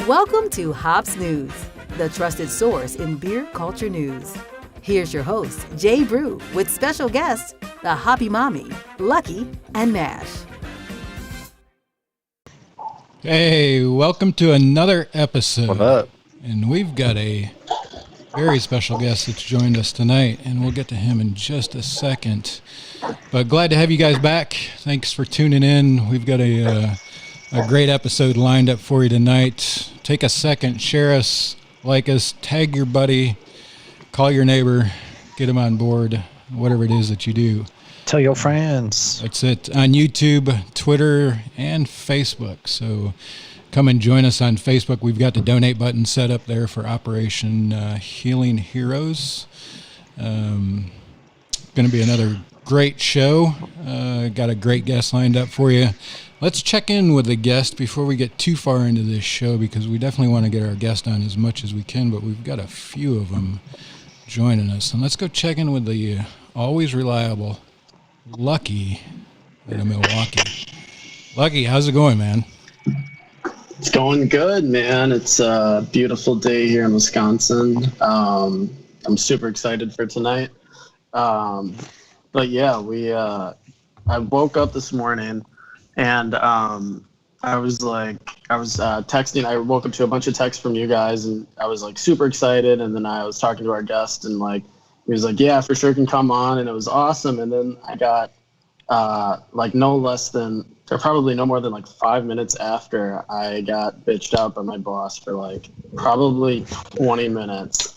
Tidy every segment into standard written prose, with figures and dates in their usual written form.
Welcome to Hops News, the trusted source in beer culture news. Here's your host, Jay Brew, with special guests, the Hoppy Mommy, Lucky, and Mash. Hey, welcome to another episode. What up? And we've got a very special guest that's joined us tonight, and we'll get to him in just a second. But glad to have you guys back. Thanks for tuning in. We've got a great episode lined up for you tonight. Take a second, share us, like us, tag your buddy, call your neighbor, get him on board, whatever it is that you do. Tell your friends. That's it. On YouTube, Twitter, and Facebook. So come and join us on Facebook. We've got the donate button set up there for Operation Healing Heroes. Going to be another great show. Got a great guest lined up for you. Let's check in with the guest before we get too far into this show, because we definitely want to get our guest on as much as we can, but we've got a few of them joining us. And let's go check in with the always reliable Lucky out of Milwaukee. Lucky, how's it going, man? It's going good, man. It's a beautiful day here in Wisconsin. I'm super excited for tonight. But yeah, I woke up this morning and I was texting. I woke up to a bunch of texts from you guys, and I was like super excited. And then I was talking to our guest, and like he was like, "Yeah, for sure, can come on," and it was awesome. And then I got probably no more than like 5 minutes after, I got bitched out by my boss for like probably 20 minutes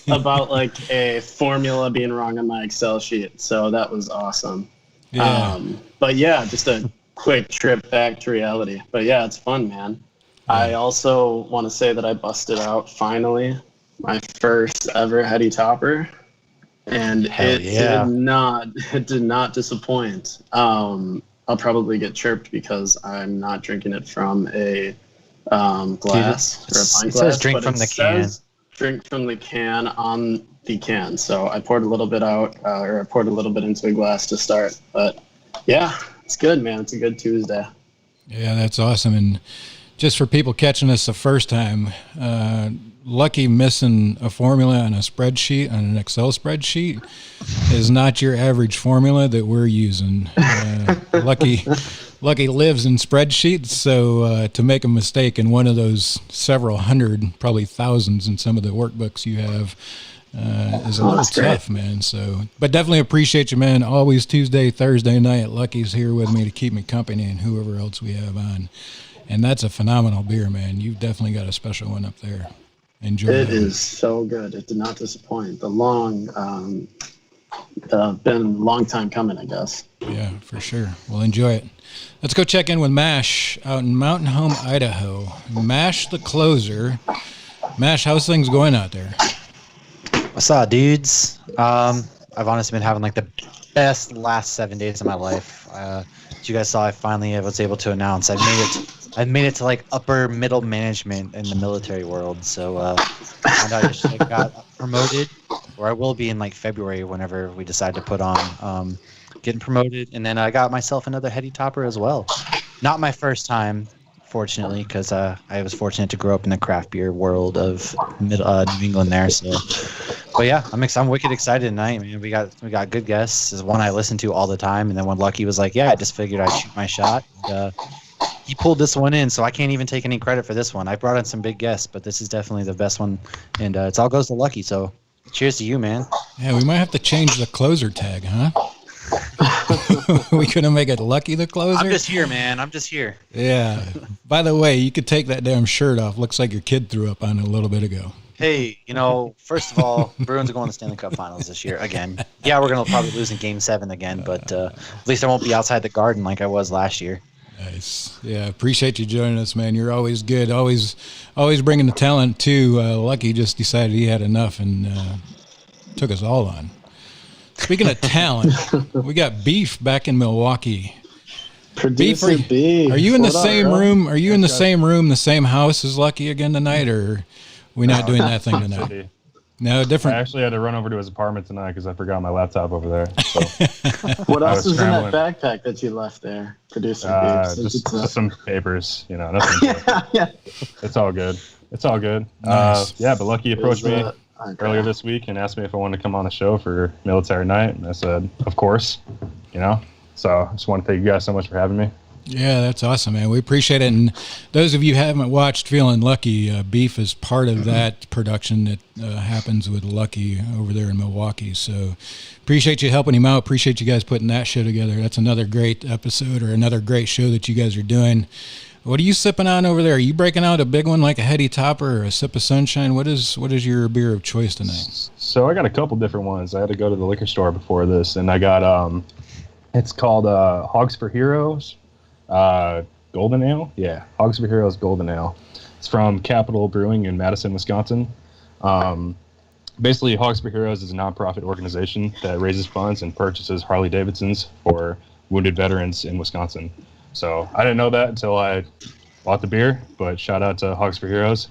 about like a formula being wrong on my Excel sheet. So that was awesome. Yeah. But yeah, just a quick trip back to reality. But yeah, it's fun, man. Yeah. I also want to say that I busted out finally my first ever heady topper, and it did not disappoint. I'll probably get chirped because I'm not drinking it from a glass or a pint glass. It says drink from the can. Drink from the can on the can. So I poured a little bit out, or I poured a little bit into a glass to start. But yeah, it's good, man. It's a good Tuesday. Yeah, that's awesome. And just for people catching us the first time, Lucky missing a formula on a spreadsheet, on an Excel spreadsheet, is not your average formula that we're using. Lucky lives in spreadsheets, so to make a mistake in one of those several hundred, probably thousands in some of the workbooks you have, is a little tough, man. So, but definitely appreciate you, man. Always Tuesday, Thursday night, Lucky's here with me to keep me company, and whoever else we have on. And that's a phenomenal beer, man. You've definitely got a special one up there. Enjoy It that. is so good. It did not disappoint. Been a long time coming, I guess. Yeah, for sure. We'll enjoy it. Let's go check in with Mash out in Mountain Home, Idaho. Mash the closer. Mash, how's things going out there? What's up, dudes? I've honestly been having like the best last 7 days of my life. As you guys saw, I finally was able to announce I've made it to like upper middle management in the military world. So I got promoted, or I will be in like February whenever we decide to put on getting promoted. And then I got myself another heady topper as well. Not my first time, fortunately, because I was fortunate to grow up in the craft beer world of New England there. So, but yeah, I'm wicked excited tonight, man. We got good guests. There's one I listen to all the time, and then when Lucky was like, "Yeah, I just figured I'd shoot my shot," and, he pulled this one in, so I can't even take any credit for this one. I brought in some big guests, but this is definitely the best one, and it all goes to Lucky. So, cheers to you, man. Yeah, we might have to change the closer tag, huh? We couldn't make it Lucky the closer? I'm just here, man. I'm just here. Yeah. By the way, you could take that damn shirt off. Looks like your kid threw up on it a little bit ago. Hey, first of all, Bruins are going to the Stanley Cup Finals this year again. Yeah, we're going to probably lose in Game 7 again, but at least I won't be outside the Garden like I was last year. Nice. Yeah, appreciate you joining us, man. You're always good. Always bringing the talent, too. Lucky just decided he had enough and took us all on. Speaking of talent, we got Beef back in Milwaukee. Producer Beef, are you in the same room? Are you in the same room, the same house as Lucky again tonight, or are we not doing that thing tonight? No, different. I actually had to run over to his apartment tonight because I forgot my laptop over there. So what else is in that backpack that you left there, Producer Beef? Just some papers, nothing. Yeah. It's all good. Nice. But Lucky approached me earlier this week and asked me if I wanted to come on the show for military night, and I said, of course, So I just want to thank you guys so much for having me. Yeah, that's awesome, man. We appreciate it. And those of you who haven't watched Feeling Lucky, Beef is part of that production that happens with Lucky over there in Milwaukee. So appreciate you helping him out. Appreciate you guys putting that show together. That's another great episode or another great show that you guys are doing. What are you sipping on over there? Are you breaking out a big one like a Heady Topper or a Sip of Sunshine? What is your beer of choice tonight? So I got a couple different ones. I had to go to the liquor store before this, and I got it's called Hogs for Heroes. Golden Ale? Yeah, Hogs for Heroes Golden Ale. It's from Capital Brewing in Madison, Wisconsin. Basically, Hogs for Heroes is a nonprofit organization that raises funds and purchases Harley Davidsons for wounded veterans in Wisconsin. So I didn't know that until I bought the beer, but shout out to Hogs for Heroes.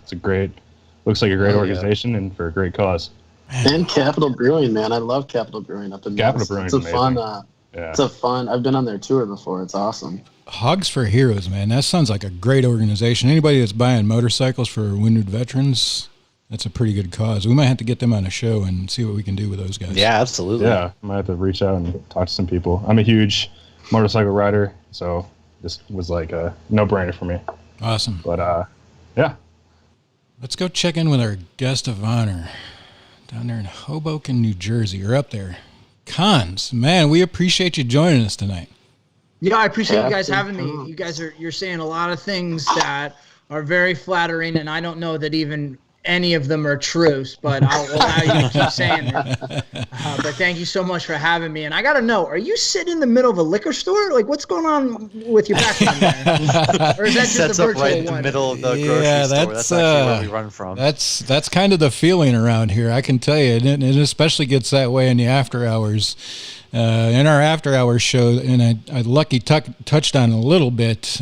Looks like a great organization and for a great cause. And Capital Brewing, man. I love Capital Brewing up in Capital Brewing. It's a fun, I've been on their tour before. It's awesome. Hogs for Heroes, man. That sounds like a great organization. Anybody that's buying motorcycles for wounded veterans, that's a pretty good cause. We might have to get them on a show and see what we can do with those guys. Yeah, absolutely. Yeah, I might have to reach out and talk to some people. I'm a huge motorcycle rider, so this was like a no-brainer for me. Awesome. But, yeah. Let's go check in with our guest of honor down there in Hoboken, New Jersey, or up there. Cons, man, we appreciate you joining us tonight. Yeah, I appreciate you guys having me. You guys you're saying a lot of things that are very flattering, and I don't know that even any of them are true, but I'll allow you to keep saying it. But thank you so much for having me. And I got to know, are you sitting in the middle of a liquor store? Like, what's going on with your background there? Or is that just a virtual right in one? the middle of the grocery store. That's actually where we run from. That's kind of the feeling around here, I can tell you. And it especially gets that way in the after hours. In our after hours show, and I Lucky touched on a little bit,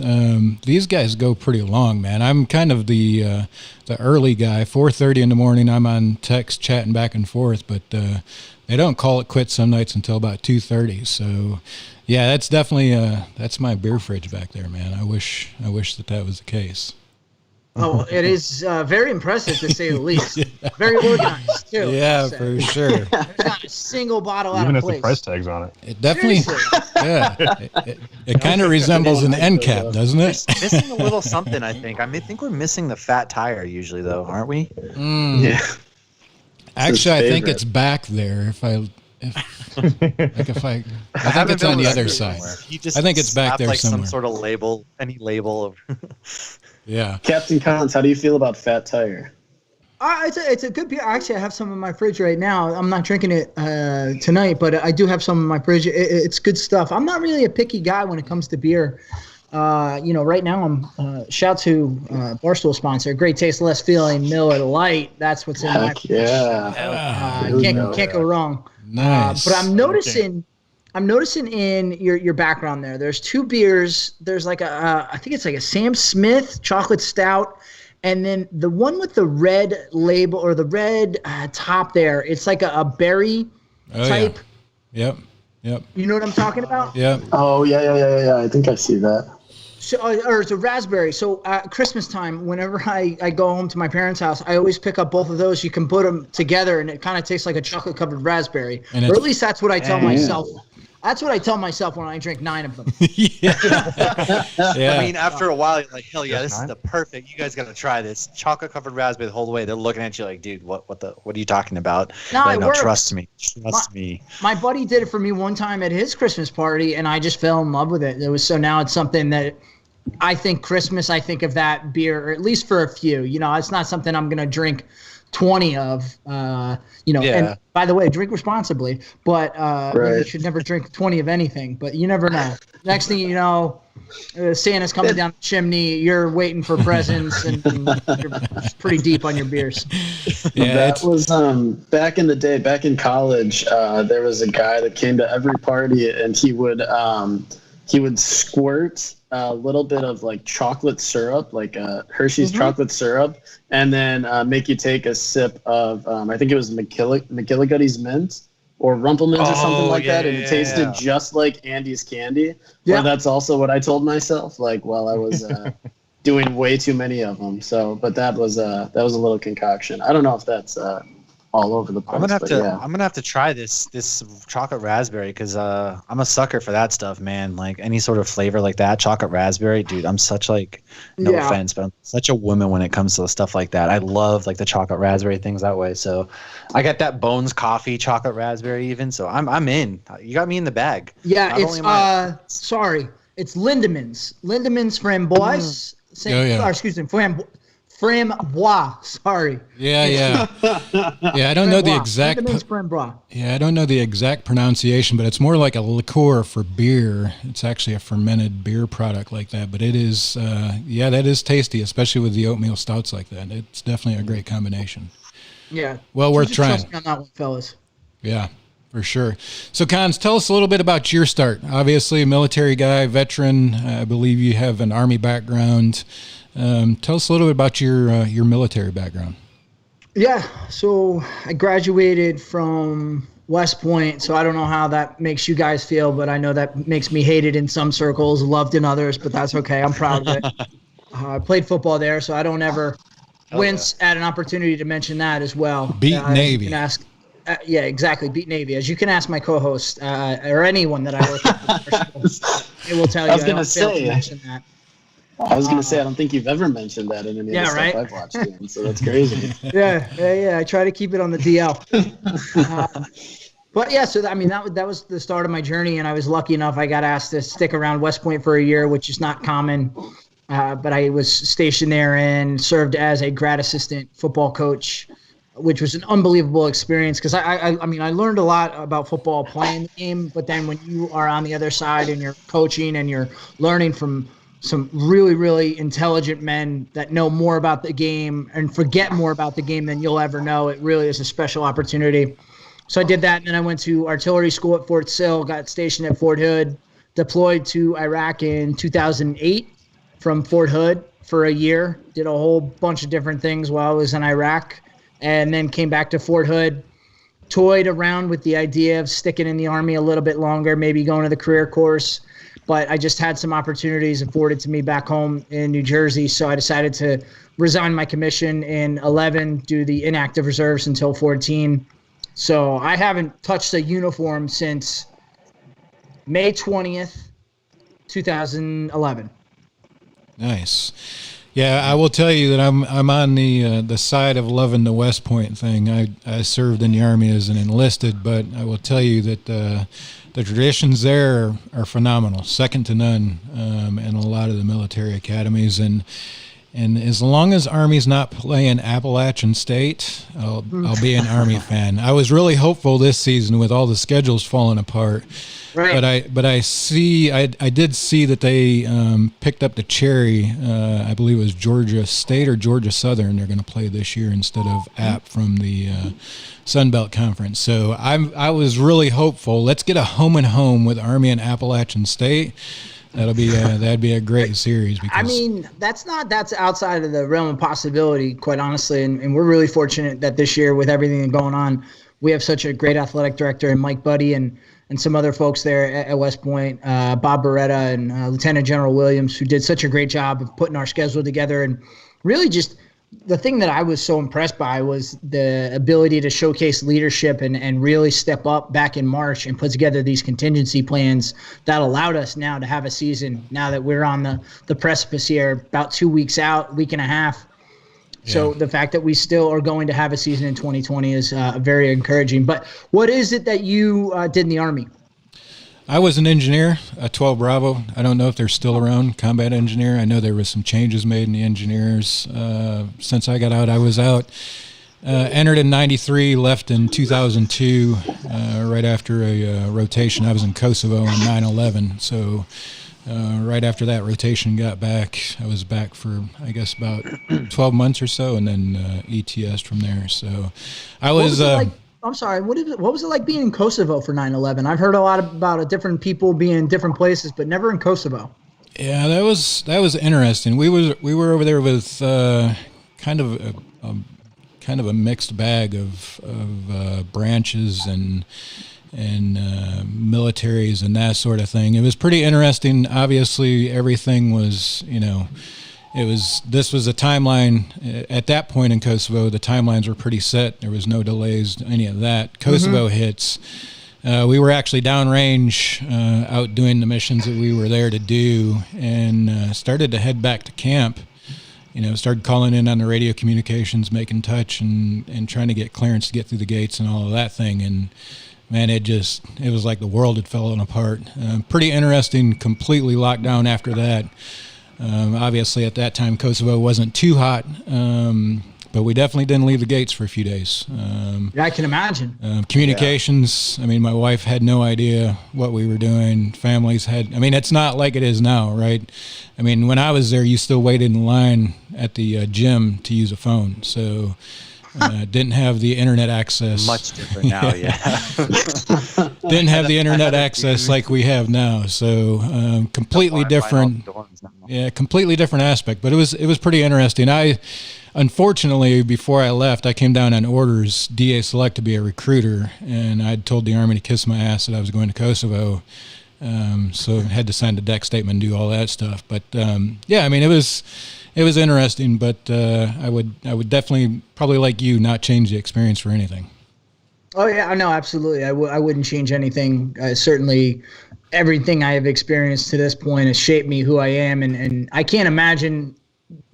these guys go pretty long, man. I'm kind of the early guy. 4:30 in the morning, I'm on text chatting back and forth, but they don't call it quits some nights until about 2:30. So, yeah, that's definitely that's my beer fridge back there, man. I wish that was the case. Oh, it is very impressive to say the least. Very organized too. Yeah, for sure. There's not a single bottle Even out of if the place. price tag's on it. It definitely, yeah. It kind of resembles an end cap, doesn't it? Missing a little something, I think. I think we're missing the fat tire usually, though, aren't we? Yeah. Actually, I think it's back there. If I I think it's on the other side. I think it's back there like somewhere. Some sort of label, any label. Yeah. Captain Collins, how do you feel about Fat Tire? It's a good beer. Actually, I have some in my fridge right now. I'm not drinking it tonight, but I do have some in my fridge. It's good stuff. I'm not really a picky guy when it comes to beer. Right now I'm shout to Barstool sponsor, Great Taste, Less Feeling, Miller Lite. That's what's in my Heck yeah. can't go wrong. Nice. But I'm noticing in your background there's two beers. There's like I think it's like a Sam Smith chocolate stout, and then the one with the red label or the red top there. It's like a berry type. Yeah. Yep. You know what I'm talking about? Yep. Oh yeah. I think I see that. So, or it's a raspberry. So at Christmas time, whenever I go home to my parents' house, I always pick up both of those. You can put them together, and it kind of tastes like a chocolate-covered raspberry. Or at least that's what I tell myself. That's what I tell myself when I drink 9 of them. Yeah. I mean, after a while, you're like, hell yeah, this is the perfect. You guys got to try this. Chocolate-covered raspberry the whole way. They're looking at you like, dude, what are you talking about? No, trust me. Trust me. My buddy did it for me one time at his Christmas party, and I just fell in love with it. Now it's something that I think Christmas, I think of that beer, or at least for a few. It's not something I'm going to drink 20 of, And by the way, drink responsibly, but you should never drink 20 of anything, but you never know. Next thing you know, Santa's coming down the chimney, you're waiting for presents, and you're pretty deep on your beers. Yeah, that was back in the day, back in college, there was a guy that came to every party, and he would squirt a little bit of like chocolate syrup, like Hershey's chocolate syrup, and then make you take a sip of I think it was McGillicuddy's mint or Rumplemint or something like that, and it tasted just like Andy's candy. Yeah, that's also what I told myself, like while I was doing way too many of them. So, but that was a little concoction. I don't know if that's all over the place. I'm gonna have to try this chocolate raspberry because I'm a sucker for that stuff, man. Like any sort of flavor like that, chocolate raspberry, dude. I'm such like offense, but I'm such a woman when it comes to stuff like that. I love like the chocolate raspberry things that way. So I got that Bones Coffee chocolate raspberry even. So I'm in. You got me in the bag. Yeah, it's Lindemans framboise. Excuse me, Framboise. Sorry. Yeah. I don't know the exact. Yeah, I don't know the exact pronunciation, but it's more like a liqueur for beer. It's actually a fermented beer product like that, but it is. That is tasty, especially with the oatmeal stouts like that. It's definitely a great combination. Yeah. Well worth trying. Trust me on that one, fellas. Yeah. For sure. So, Cons, tell us a little bit about your start. Obviously, a military guy, veteran. I believe you have an Army background. Tell us a little bit about your military background. Yeah, so I graduated from West Point, so I don't know how that makes you guys feel, but I know that makes me hated in some circles, loved in others, but that's okay. I'm proud of it. I played football there, so I don't ever wince at an opportunity to mention that as well. Beat Navy. You can ask, yeah, exactly. Beat Navy. As you can ask my co-host or anyone that I work with, they will tell you. I was going to say, mention that. I don't think you've ever mentioned that in any of the stuff I've watched, Ian, so that's crazy. Yeah. I try to keep it on the DL. But yeah, so that was the start of my journey, and I was lucky enough I got asked to stick around West Point for a year, which is not common. But I was stationed there and served as a grad assistant football coach, which was an unbelievable experience because I learned a lot about football playing the game, but then when you are on the other side and you're coaching and you're learning from some really, really intelligent men that know more about the game and forget more about the game than you'll ever know, it really is a special opportunity. So I did that, and then I went to artillery school at Fort Sill, got stationed at Fort Hood, deployed to Iraq in 2008 from Fort Hood for a year, did a whole bunch of different things while I was in Iraq, and then came back to Fort Hood, toyed around with the idea of sticking in the Army a little bit longer, maybe going to the career course. But I just had some opportunities afforded to me back home in New Jersey, so I decided to resign my commission in 11, do the inactive reserves until 14. So I haven't touched a uniform since May 20th, 2011. Nice. Yeah, I will tell you that I'm on the side of loving the West Point thing. I served in the Army as an enlisted, but I will tell you that the traditions there are phenomenal, second to none, in a lot of the military academies. And as long as Army's not playing Appalachian State, I'll be an Army fan. I was really hopeful this season with all the schedules falling apart. Right. But I did see that they picked up the cherry. I believe it was Georgia State or Georgia Southern. They're going to play this year instead of App from the Sun Belt Conference. So I was really hopeful. Let's get a home and home with Army and Appalachian State. That'd be a great series. Because, I mean, that's outside of the realm of possibility, quite honestly. And we're really fortunate that this year, with everything going on, we have such a great athletic director in Mike Buddy and some other folks there at West Point, Bob Beretta and Lieutenant General Williams, who did such a great job of putting our schedule together. And really just the thing that I was so impressed by was the ability to showcase leadership and really step up back in March and put together these contingency plans that allowed us now to have a season, now that we're on the precipice here, about 2 weeks out, week and a half. So the fact that we still are going to have a season in 2020 is very encouraging. But what is it that you did in the Army? I was an engineer, a 12 Bravo. I don't know if they're still around, combat engineer. I know there was some changes made in the engineers since I got out. I was out, entered in 93, left in 2002, right after a rotation. I was in Kosovo on 9/11, so right after that rotation got back, I was back for, I guess, about 12 months or so, and then ETS from there. So I was I'm sorry, what was it like being in Kosovo for 9/11? I've heard a lot about different people being in different places, but never in Kosovo. Yeah, that was interesting. We were over there with kind of a mixed bag of branches and militaries and that sort of thing. It was pretty interesting. Obviously, everything was, this was a timeline. At that point in Kosovo, the timelines were pretty set. There was no delays, any of that. Kosovo hits. We were actually downrange out doing the missions that we were there to do, and started to head back to camp. Started calling in on the radio communications, making touch, and trying to get clearance to get through the gates and all of that thing. And man, it was like the world had fallen apart. Pretty interesting, completely locked down after that. Obviously, at that time, Kosovo wasn't too hot, but we definitely didn't leave the gates for a few days. Yeah, I can imagine. Communications, I mean, my wife had no idea what we were doing. Families had, I mean, it's not like it is now, right? I mean, when I was there, you still waited in line at the gym to use a phone, so... didn't have the internet access. Much different now, yeah. Didn't have the internet access like we have now, so completely different. Yeah, completely different aspect. But it was pretty interesting. Unfortunately, before I left, I came down on orders, DA Select, to be a recruiter, and I'd told the Army to kiss my ass that I was going to Kosovo. So I had to sign the deck statement and do all that stuff. But yeah, I mean, it was interesting, but I would definitely, probably like you, not change the experience for anything. Oh yeah, no, absolutely. I wouldn't change anything. Certainly, everything I have experienced to this point has shaped me who I am, and I can't imagine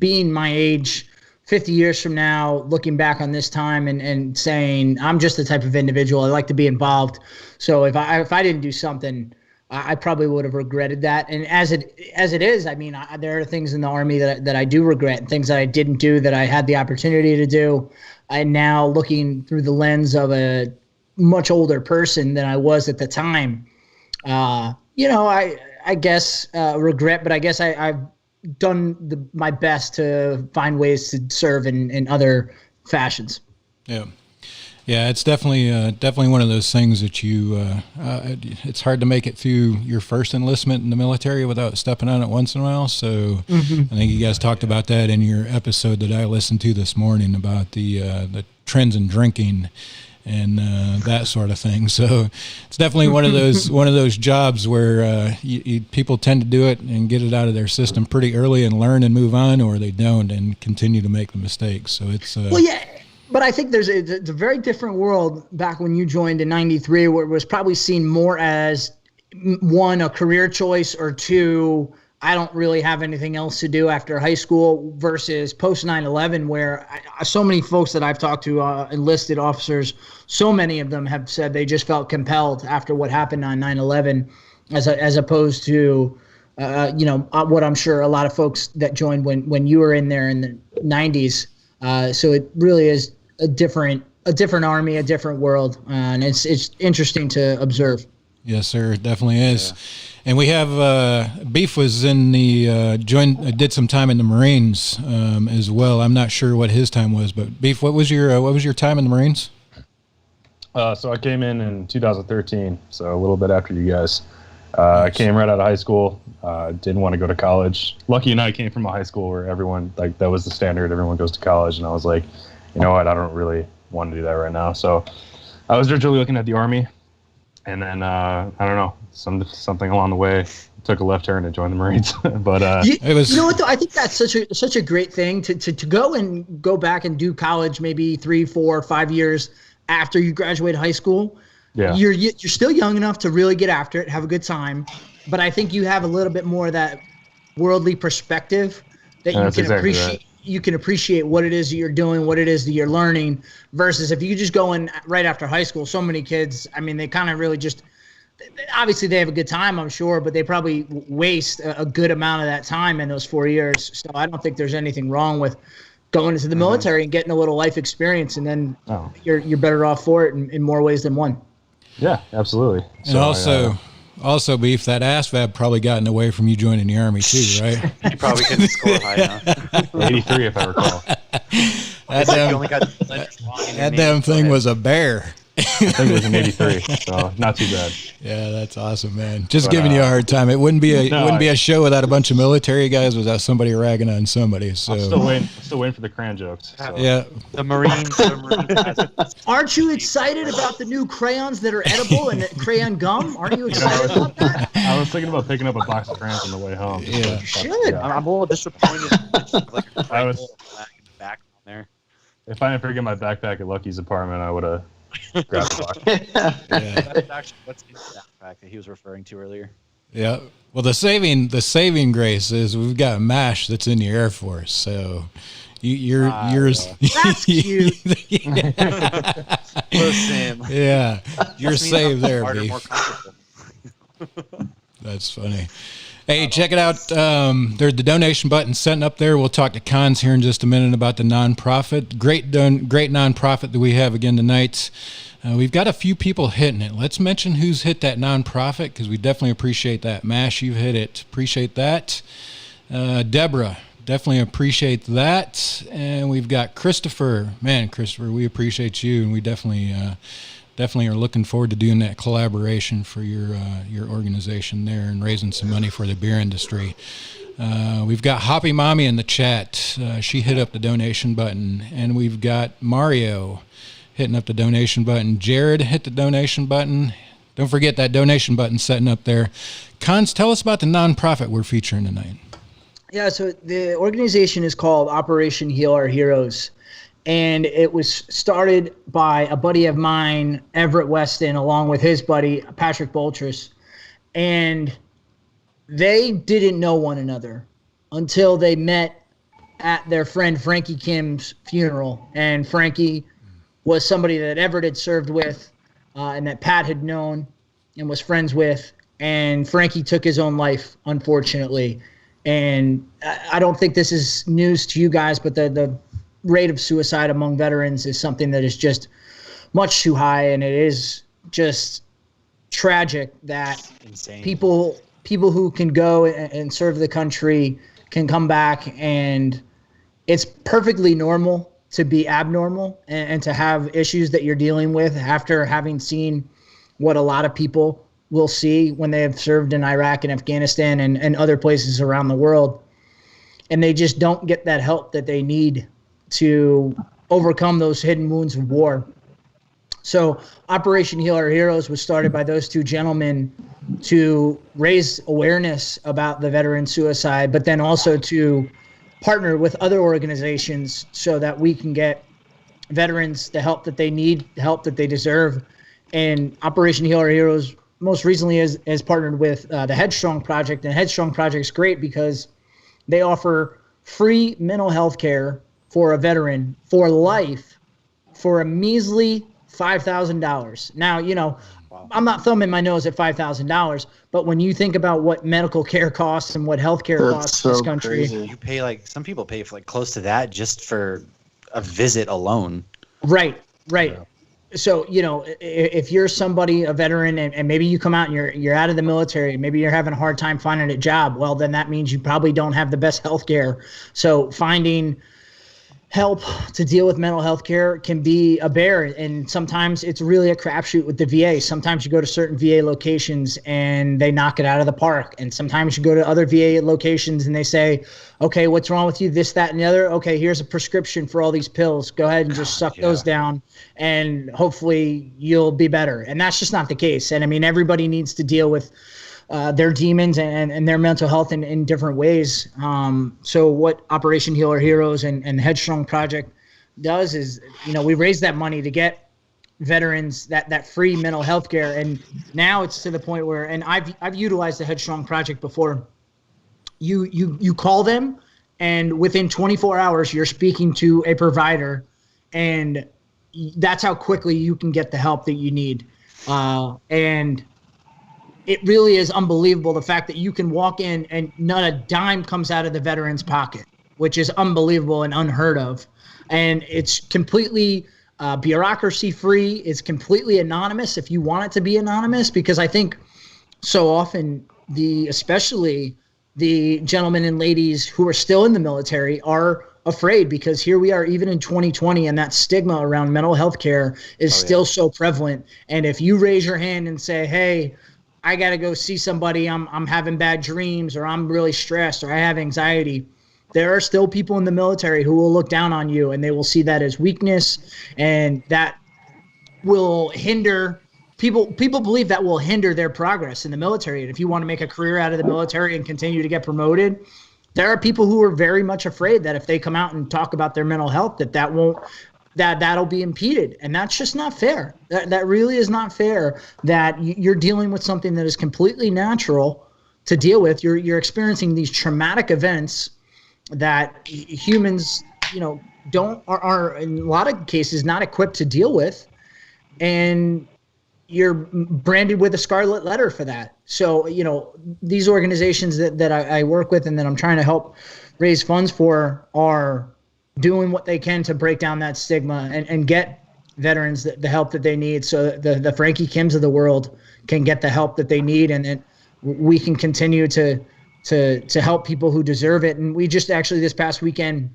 being my age 50 years from now, looking back on this time and saying, I'm just the type of individual I like to be involved. So if I didn't do something, I probably would have regretted that. And as it is, I mean, there are things in the Army that I do regret, and things that I didn't do that I had the opportunity to do. And now, looking through the lens of a much older person than I was at the time, I guess regret, but I guess I've done my best to find ways to serve in other fashions. Yeah. Yeah, it's definitely one of those things that it's hard to make it through your first enlistment in the military without stepping on it once in a while. So I think you guys talked about that in your episode that I listened to this morning about the trends in drinking and that sort of thing. So it's definitely one of those jobs where people tend to do it and get it out of their system pretty early and learn and move on, or they don't and continue to make the mistakes. So it's well, yeah. But I think it's a very different world back when you joined in 93, where it was probably seen more as, one, a career choice, or two, I don't really have anything else to do after high school versus post 9/11, where so many folks that I've talked to, enlisted officers, so many of them have said they just felt compelled after what happened on 9/11, as opposed to, what I'm sure a lot of folks that joined when you were in there in the 90s. So it really is a different army, a different world, and it's interesting to observe. Yes, sir, it definitely is. Yeah. And we have Beef was in the did some time in the Marines as well. I'm not sure what his time was, but Beef, what was your time in the Marines? So I came in 2013, so a little bit after you guys. I came right out of high school. Didn't want to go to college. Lucky enough, I came from a high school where everyone, like, that was the standard. Everyone goes to college, and I was like, you know what? I don't really want to do that right now. So I was originally looking at the Army, and then I don't know, something along the way took a left turn and joined the Marines. But it was. You know what? Though, I think that's such a great thing to go back and do college maybe 3, 4, 5 years after you graduate high school. Yeah. You're still young enough to really get after it, have a good time, but I think you have a little bit more of that worldly perspective that you can appreciate. Right. You can appreciate what it is that you're doing, what it is that you're learning, versus if you just go in right after high school. So many kids, I mean, they kind of really just, obviously they have a good time, I'm sure, but they probably waste a good amount of that time in those 4 years. So I don't think there's anything wrong with going into the military and getting a little life experience, and then you're better off for it in more ways than one. Yeah, absolutely. And also, Beef, that ASVAB probably gotten away from you joining the Army too, right? You probably couldn't score high enough. 83, if I recall. That damn thing was a bear. I think it was an 83, so not too bad. Yeah, that's awesome, man. Just giving you a hard time. It wouldn't be a show without a bunch of military guys, without somebody ragging on somebody. So I'm still waiting for the crayon jokes. So. Yeah, the Marines. Aren't you excited about the new crayons that are edible and crayon gum? Aren't you excited about that? I was thinking about picking up a box of crayons on the way home. Yeah, you should. Yeah. I'm a little disappointed. I was back there. If I didn't forget my backpack at Lucky's apartment, I would have. Grab the box. Yeah. That's actually what's in the backpack that he was referring to earlier. Yeah. Well, the saving grace is we've got MASH that's in the Air Force, so you're that's cute. Listen. Yeah, you're saved there, Beef. That's funny. Hey, check it out. There's the donation button setting up there. We'll talk to Cons here in just a minute about the nonprofit. Great nonprofit that we have again tonight. We've got a few people hitting it. Let's mention who's hit that nonprofit, because we definitely appreciate that. Mash, you've hit it. Appreciate that. Deborah, definitely appreciate that. And we've got Christopher. Man, Christopher, we appreciate you, and we definitely are looking forward to doing that collaboration for your organization there and raising some money for the beer industry. We've got Hoppy Mommy in the chat. She hit up the donation button. And we've got Mario hitting up the donation button. Jared hit the donation button. Don't forget that donation button setting up there. Cons, tell us about the nonprofit we're featuring tonight. Yeah, so the organization is called Operation Heal Our Heroes. And it was started by a buddy of mine, Everett Weston, along with his buddy, Patrick Boltrus. And they didn't know one another until they met at their friend Frankie Kim's funeral. And Frankie was somebody that Everett had served with and that Pat had known and was friends with. And Frankie took his own life, unfortunately. And I don't think this is news to you guys, but the rate of suicide among veterans is something that is just much too high, and it is just tragic that people who can go and serve the country can come back, and it's perfectly normal to be abnormal and to have issues that you're dealing with after having seen what a lot of people will see when they have served in Iraq and Afghanistan and other places around the world, and they just don't get that help that they need to overcome those hidden wounds of war. So Operation Heal Our Heroes was started by those two gentlemen to raise awareness about the veteran suicide, but then also to partner with other organizations so that we can get veterans the help that they need, the help that they deserve. And Operation Heal Our Heroes most recently has partnered with the Headstrong Project, and Headstrong Project is great because they offer free mental health care for a veteran for life for a measly $5,000. Now, wow. I'm not thumbing my nose at $5,000, but when you think about what medical care costs and what health care costs in this country, crazy. You pay some people pay for close to that just for a visit alone. Right. Yeah. So, if you're somebody, a veteran, and maybe you come out and you're out of the military, maybe you're having a hard time finding a job, well, then that means you probably don't have the best health care. So finding help to deal with mental health care can be a bear, and sometimes it's really a crapshoot with the VA. Sometimes you go to certain VA locations and they knock it out of the park, and sometimes you go to other VA locations and they say, okay, what's wrong with you, this, that, and the other? Okay, here's a prescription for all these pills. Go ahead and just suck those down, and hopefully you'll be better. And that's just not the case. And I mean, everybody needs to deal with their demons and their mental health in different ways. So what Operation Heal Our Heroes and Headstrong Project does is, we raise that money to get veterans that free mental health care. And now it's to the point where, and I've utilized the Headstrong Project before. You call them, and within 24 hours, you're speaking to a provider, and that's how quickly you can get the help that you need. And it really is unbelievable, the fact that you can walk in and not a dime comes out of the veteran's pocket, which is unbelievable and unheard of. And it's completely bureaucracy free. It's completely anonymous if you want it to be anonymous, because I think so often especially the gentlemen and ladies who are still in the military are afraid, because here we are even in 2020 and that stigma around mental health care is still so prevalent. And if you raise your hand and say, hey, I got to go see somebody, I'm having bad dreams, or I'm really stressed, or I have anxiety, there are still people in the military who will look down on you, and they will see that as weakness, and that will hinder people believe that will hinder their progress in the military. And if you want to make a career out of the military and continue to get promoted, there are people who are very much afraid that if they come out and talk about their mental health, that'll be impeded. And that's just not fair. That really is not fair, that you're dealing with something that is completely natural to deal with. You're experiencing these traumatic events that humans, are in a lot of cases not equipped to deal with. And you're branded with a scarlet letter for that. So, these organizations that I work with and that I'm trying to help raise funds for are doing what they can to break down that stigma and get veterans the help that they need, so the Frankie Kims of the world can get the help that they need, and then we can continue to help people who deserve it. And we just actually this past weekend,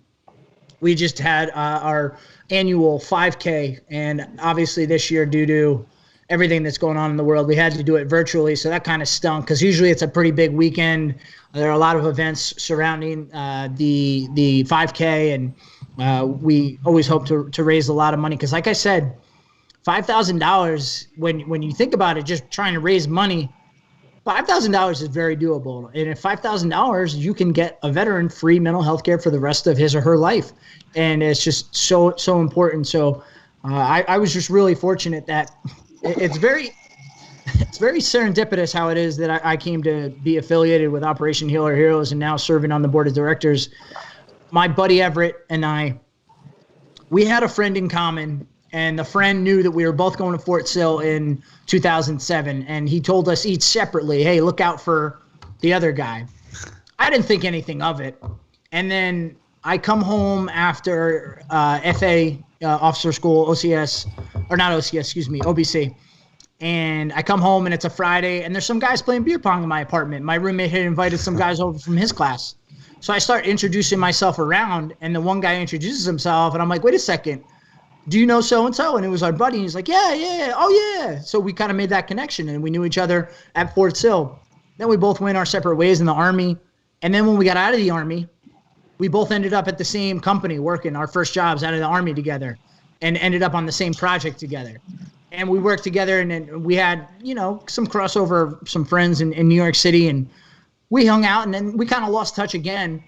we just had our annual 5K, and obviously this year, due to everything that's going on in the world, we had to do it virtually. So that kind of stunk, because usually it's a pretty big weekend. There are a lot of events surrounding the 5K, and we always hope to raise a lot of money. Because like I said, $5,000, when you think about it, just trying to raise money, $5,000 is very doable. And at $5,000, you can get a veteran free mental health care for the rest of his or her life. And it's just so important. So I was just really fortunate that it's very serendipitous how it is that I came to be affiliated with Operation Heal Our Heroes and now serving on the board of directors. My buddy Everett and we had a friend in common, and the friend knew that we were both going to Fort Sill in 2007, and he told us each separately, hey, look out for the other guy. I didn't think anything of it. And then I come home after FA officer school, OBC. And I come home and it's a Friday, and there's some guys playing beer pong in my apartment. My roommate had invited some guys over from his class. So I start introducing myself around, and the one guy introduces himself, and I'm like, wait a second, do you know so-and-so? And it was our buddy. And he's like, yeah, oh yeah. So we kind of made that connection, and we knew each other at Fort Sill. Then we both went our separate ways in the Army. And then when we got out of the Army, we both ended up at the same company working our first jobs out of the Army together, and ended up on the same project together. And we worked together, and then we had, some crossover, some friends in New York City, and we hung out, and then we kind of lost touch again.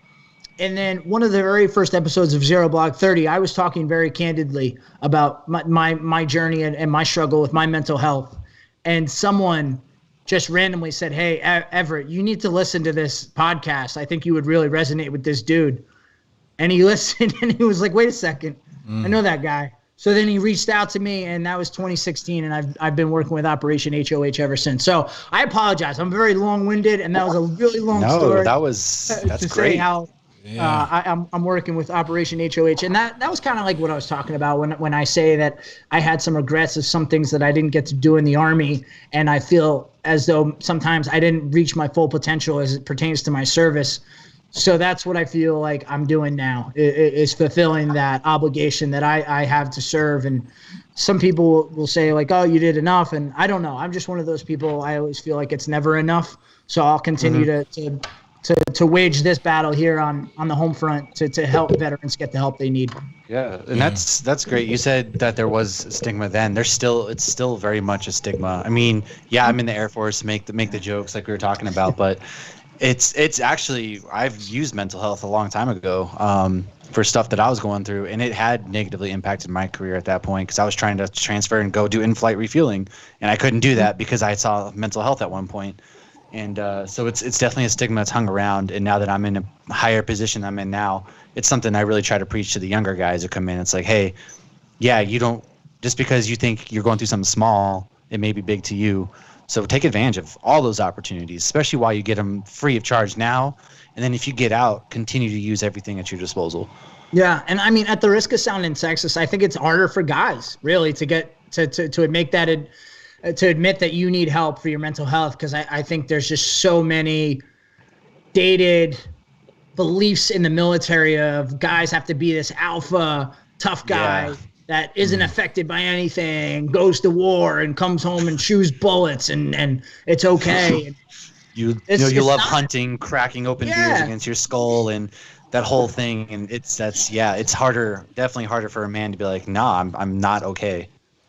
And then one of the very first episodes of Zero Blog 30, I was talking very candidly about my journey and my struggle with my mental health. And someone just randomly said, "Hey, Everett, you need to listen to this podcast. I think you would really resonate with this dude." And he listened, and he was like, "Wait a second, I know that guy." So then he reached out to me, and that was 2016, and I've been working with Operation HOH ever since. So I apologize. I'm very long-winded, and that was a really long story. No, that's to great. say how I'm working with Operation HOH, and that was kind of like what I was talking about when I say that I had some regrets of some things that I didn't get to do in the Army, and I feel as though sometimes I didn't reach my full potential as it pertains to my service. So that's what I feel like I'm doing now, is fulfilling that obligation that I have to serve. And some people will say like, "Oh, you did enough." And I don't know. I'm just one of those people. I always feel like it's never enough. So I'll continue to wage this battle here on the home front to help veterans get the help they need. Yeah, and that's great. You said that there was a stigma then. It's still very much a stigma. I mean, yeah, I'm in the Air Force to make the jokes like we were talking about, but it's actually, I've used mental health a long time ago for stuff that I was going through, and it had negatively impacted my career at that point because I was trying to transfer and go do in-flight refueling, and I couldn't do that because I saw mental health at one point. And so it's definitely a stigma that's hung around. And now that I'm in a higher position I'm in now, it's something I really try to preach to the younger guys who come in. It's like, hey, yeah, you don't, just because you think you're going through something small, it may be big to you. So take advantage of all those opportunities, especially while you get them free of charge now. And then if you get out, continue to use everything at your disposal. Yeah. And I mean, at the risk of sounding sexist, I think it's harder for guys really to get to make that to admit that you need help for your mental health, because I think there's just so many dated beliefs in the military of guys have to be this alpha tough guy that isn't affected by anything, goes to war and comes home and chews bullets and it's okay. You love hunting, cracking open beers against your skull and that whole thing, and it's harder, definitely harder for a man to be like, nah, I'm not okay.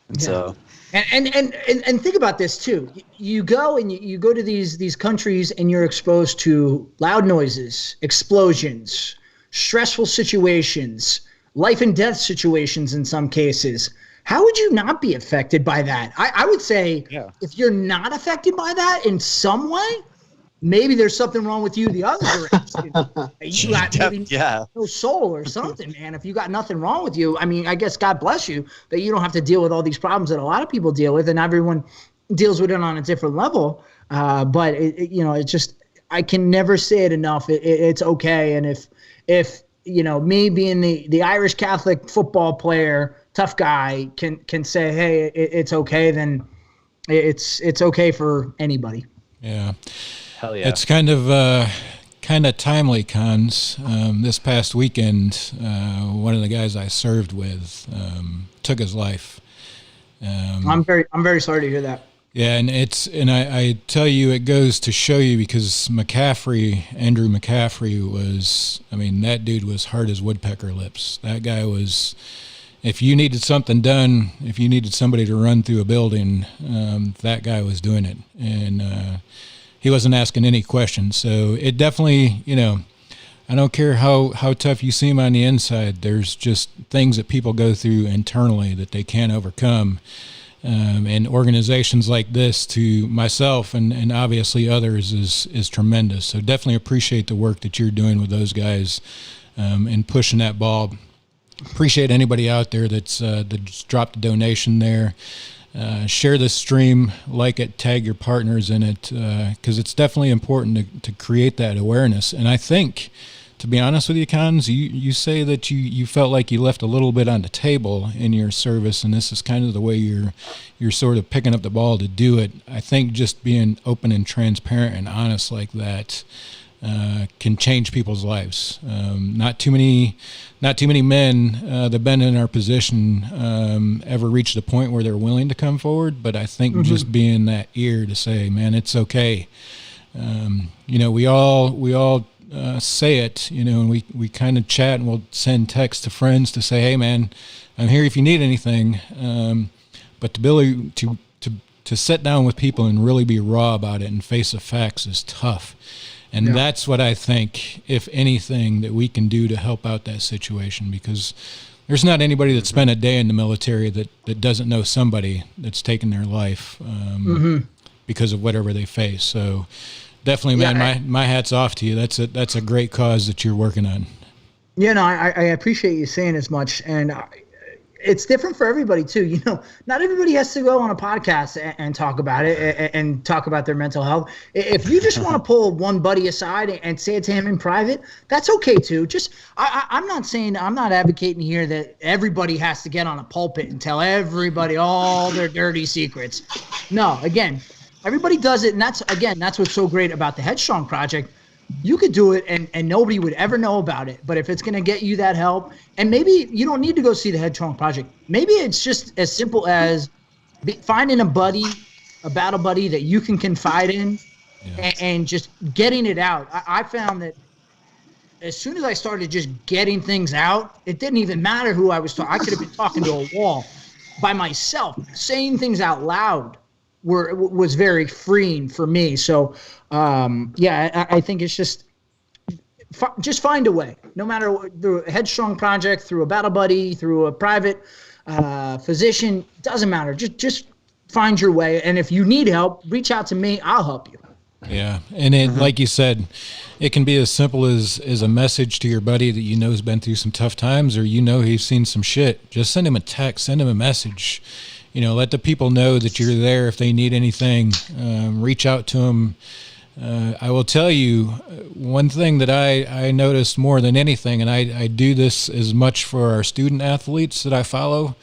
And so And think about this too. You go and you go to these countries and you're exposed to loud noises, explosions, stressful situations, life and death situations in some cases. How would you not be affected by that? I would say if you're not affected by that in some way, maybe there's something wrong with you the other direction. You got maybe no soul or something, man. If you got nothing wrong with you, I mean, I guess God bless you that you don't have to deal with all these problems that a lot of people deal with, and everyone deals with it on a different level. But it's just, I can never say it enough. It's okay. And if me being the Irish Catholic football player, tough guy can say, hey, it's okay, then it's okay for anybody. Yeah. Hell yeah. It's kind of timely, Cons. This past weekend, one of the guys I served with took his life. I'm very sorry to hear that. Yeah, and I tell you, it goes to show you, because Andrew McCaffrey was, I mean, that dude was hard as woodpecker lips. That guy was, if you needed something done, if you needed somebody to run through a building, that guy was doing it. And he wasn't asking any questions. So it definitely, I don't care how tough you seem on the inside, there's just things that people go through internally that they can't overcome. And organizations like this, to myself and obviously others, is tremendous. So definitely appreciate the work that you're doing with those guys and pushing that ball. Appreciate anybody out there that's dropped a donation there. Share this stream, like it, tag your partners in it, because it's definitely important to create that awareness. And I think, to be honest with you, Cons, you say that you felt like you left a little bit on the table in your service, and this is kind of the way you're sort of picking up the ball to do it. I think just being open and transparent and honest like that can change people's lives. Not too many men that've been in our position ever reach the point where they're willing to come forward. But I think just being that ear to say, man, it's okay. We all say it, and we kind of chat, and we'll send texts to friends to say, hey man, I'm here if you need anything. But the ability to sit down with people and really be raw about it and face the facts is tough. And that's what I think, if anything, that we can do to help out that situation, because there's not anybody that spent a day in the military that doesn't know somebody that's taken their life because of whatever they face. So definitely, man, my hat's off to you. That's a great cause that you're working on. Yeah, no, I appreciate you saying as much, and it's different for everybody too. You know, not everybody has to go on a podcast and talk about it and talk about their mental health. If you just want to pull one buddy aside and say it to him in private, that's okay too. Just, I'm not advocating here that everybody has to get on a pulpit and tell everybody all their dirty secrets. No, again, everybody does it, and that's what's so great about the Headstrong Project. You could do it and nobody would ever know about it. But if it's going to get you that help, and maybe you don't need to go see the Headstrong Project. Maybe it's just as simple as finding a battle buddy that you can confide in and just getting it out. I found that as soon as I started just getting things out, it didn't even matter who I was talking. I could have been talking to a wall by myself. Saying things out loud was very freeing for me. So, I think it's just find a way. No matter through a Headstrong Project, through a battle buddy, through a private physician, doesn't matter. Just find your way. And if you need help, reach out to me. I'll help you. Yeah, and it, like you said, it can be as simple as a message to your buddy that you know has been through some tough times, or you know he's seen some shit. Just send him a text, send him a message. You know, let the people know that you're there if they need anything. Reach out to them. I will tell you one thing that I noticed more than anything, and I do this as much for our student athletes that I follow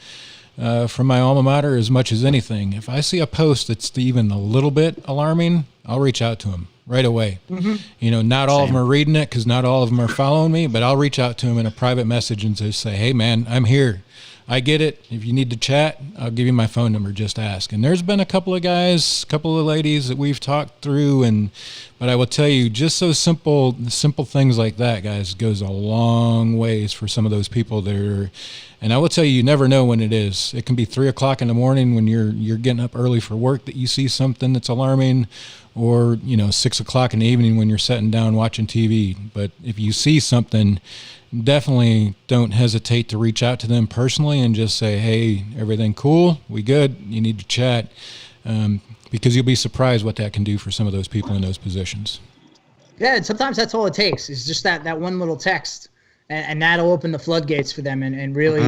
from my alma mater as much as anything. If I see a post that's even a little bit alarming, I'll reach out to them right away. Mm-hmm. You know, not all of them are reading it because not all of them are following me, but I'll reach out to them in a private message and just say, hey, man, I'm here. I get it. If you need to chat, I'll give you my phone number. Just ask. And there's been a couple of guys, a couple of ladies that we've talked through, but I will tell you, just so simple things like that, guys, goes a long ways for some of those people there. And I will tell you, you never know when it is. It can be 3:00 in the morning when you're getting up early for work that you see something that's alarming, or 6:00 in the evening when you're sitting down watching TV. But if you see something, definitely don't hesitate to reach out to them personally and just say, hey, everything cool? We good? You need to chat. Because you'll be surprised what that can do for some of those people in those positions. Yeah, and sometimes that's all it takes is just that one little text, and that'll open the floodgates for them, and really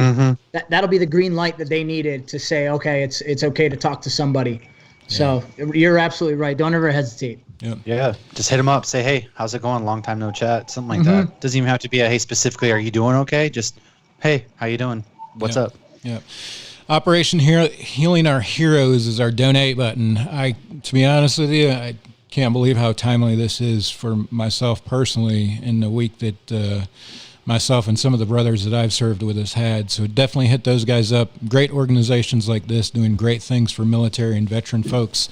that'll be the green light that they needed to say, okay, it's okay to talk to somebody. Yeah. So you're absolutely right. Don't ever hesitate. Yep. Yeah, just hit them up. Say, hey, how's it going? Long time no chat. Something like that. Doesn't even have to be a hey specifically. Are you doing okay? Just hey, how you doing? What's up? Yeah. Operation Healing Our Heroes is our donate button. To be honest with you, I can't believe how timely this is for myself personally in the week that myself and some of the brothers that I've served with us had. So definitely hit those guys up. Great organizations like this doing great things for military and veteran folks.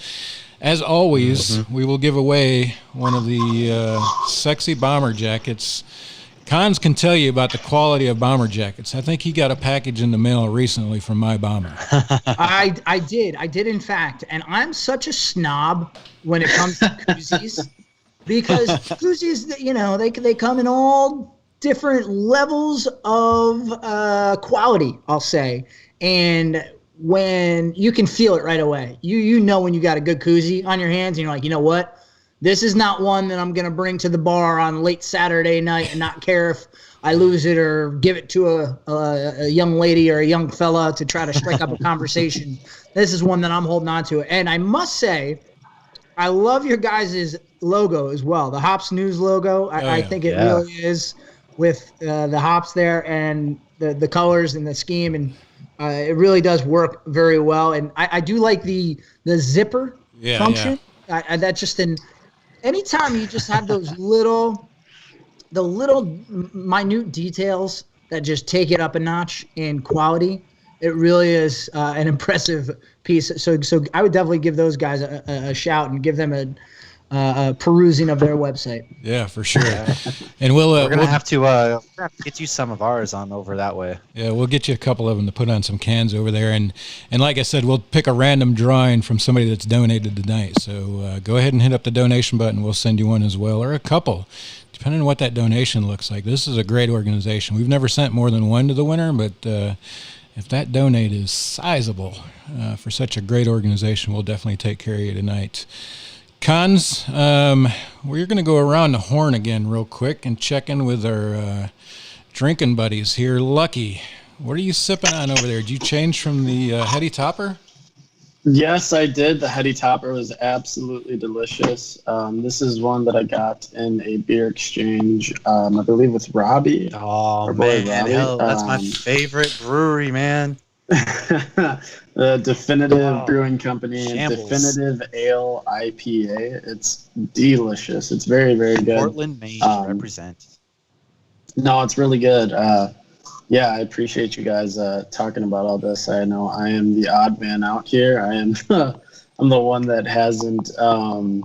As always, we will give away one of the sexy bomber jackets. Cons can tell you about the quality of bomber jackets. I think he got a package in the mail recently from my bomber. I did in fact, and I'm such a snob when it comes to koozies, because koozies, they come in all different levels of quality, I'll say, and when you can feel it right away. You know when you got a good koozie on your hands and you're like, you know what? This is not one that I'm going to bring to the bar on late Saturday night and not care if I lose it or give it to a young lady or a young fella to try to strike up a conversation. This is one that I'm holding on to. And I must say, I love your guys' logo as well. The Hops News logo. I think it really is with the hops there and the colors and the scheme, and it really does work very well. And I do like the zipper function. Yeah. That's just anytime you just have the little minute details that just take it up a notch in quality, it really is an impressive piece. So I would definitely give those guys a shout and give them a perusing of their website. Yeah, for sure. And we're gonna have to get you some of ours on over that way. Yeah, we'll get you a couple of them to put on some cans over there, and like I said, we'll pick a random drawing from somebody that's donated tonight. So go ahead and hit up the donation button. We'll send you one as well, or a couple, depending on what that donation looks like. This is a great organization. We've never sent more than one to the winner, but if that donate is sizable for such a great organization, we'll definitely take care of you tonight. Cons, we're going to go around the horn again real quick and check in with our drinking buddies here. Lucky, what are you sipping on over there? Did you change from the Heady Topper? Yes, I did. The Heady Topper was absolutely delicious. This is one that I got in a beer exchange, I believe with Robbie. Oh, man. Hell, that's my favorite brewery, man. The Definitive Brewing Company, Shambles. Definitive Ale IPA. It's delicious. It's very, very good. Portland, Maine, represent. No, it's really good. Yeah, I appreciate you guys talking about all this. I know I am the odd man out here. I am I'm the one that hasn't I'm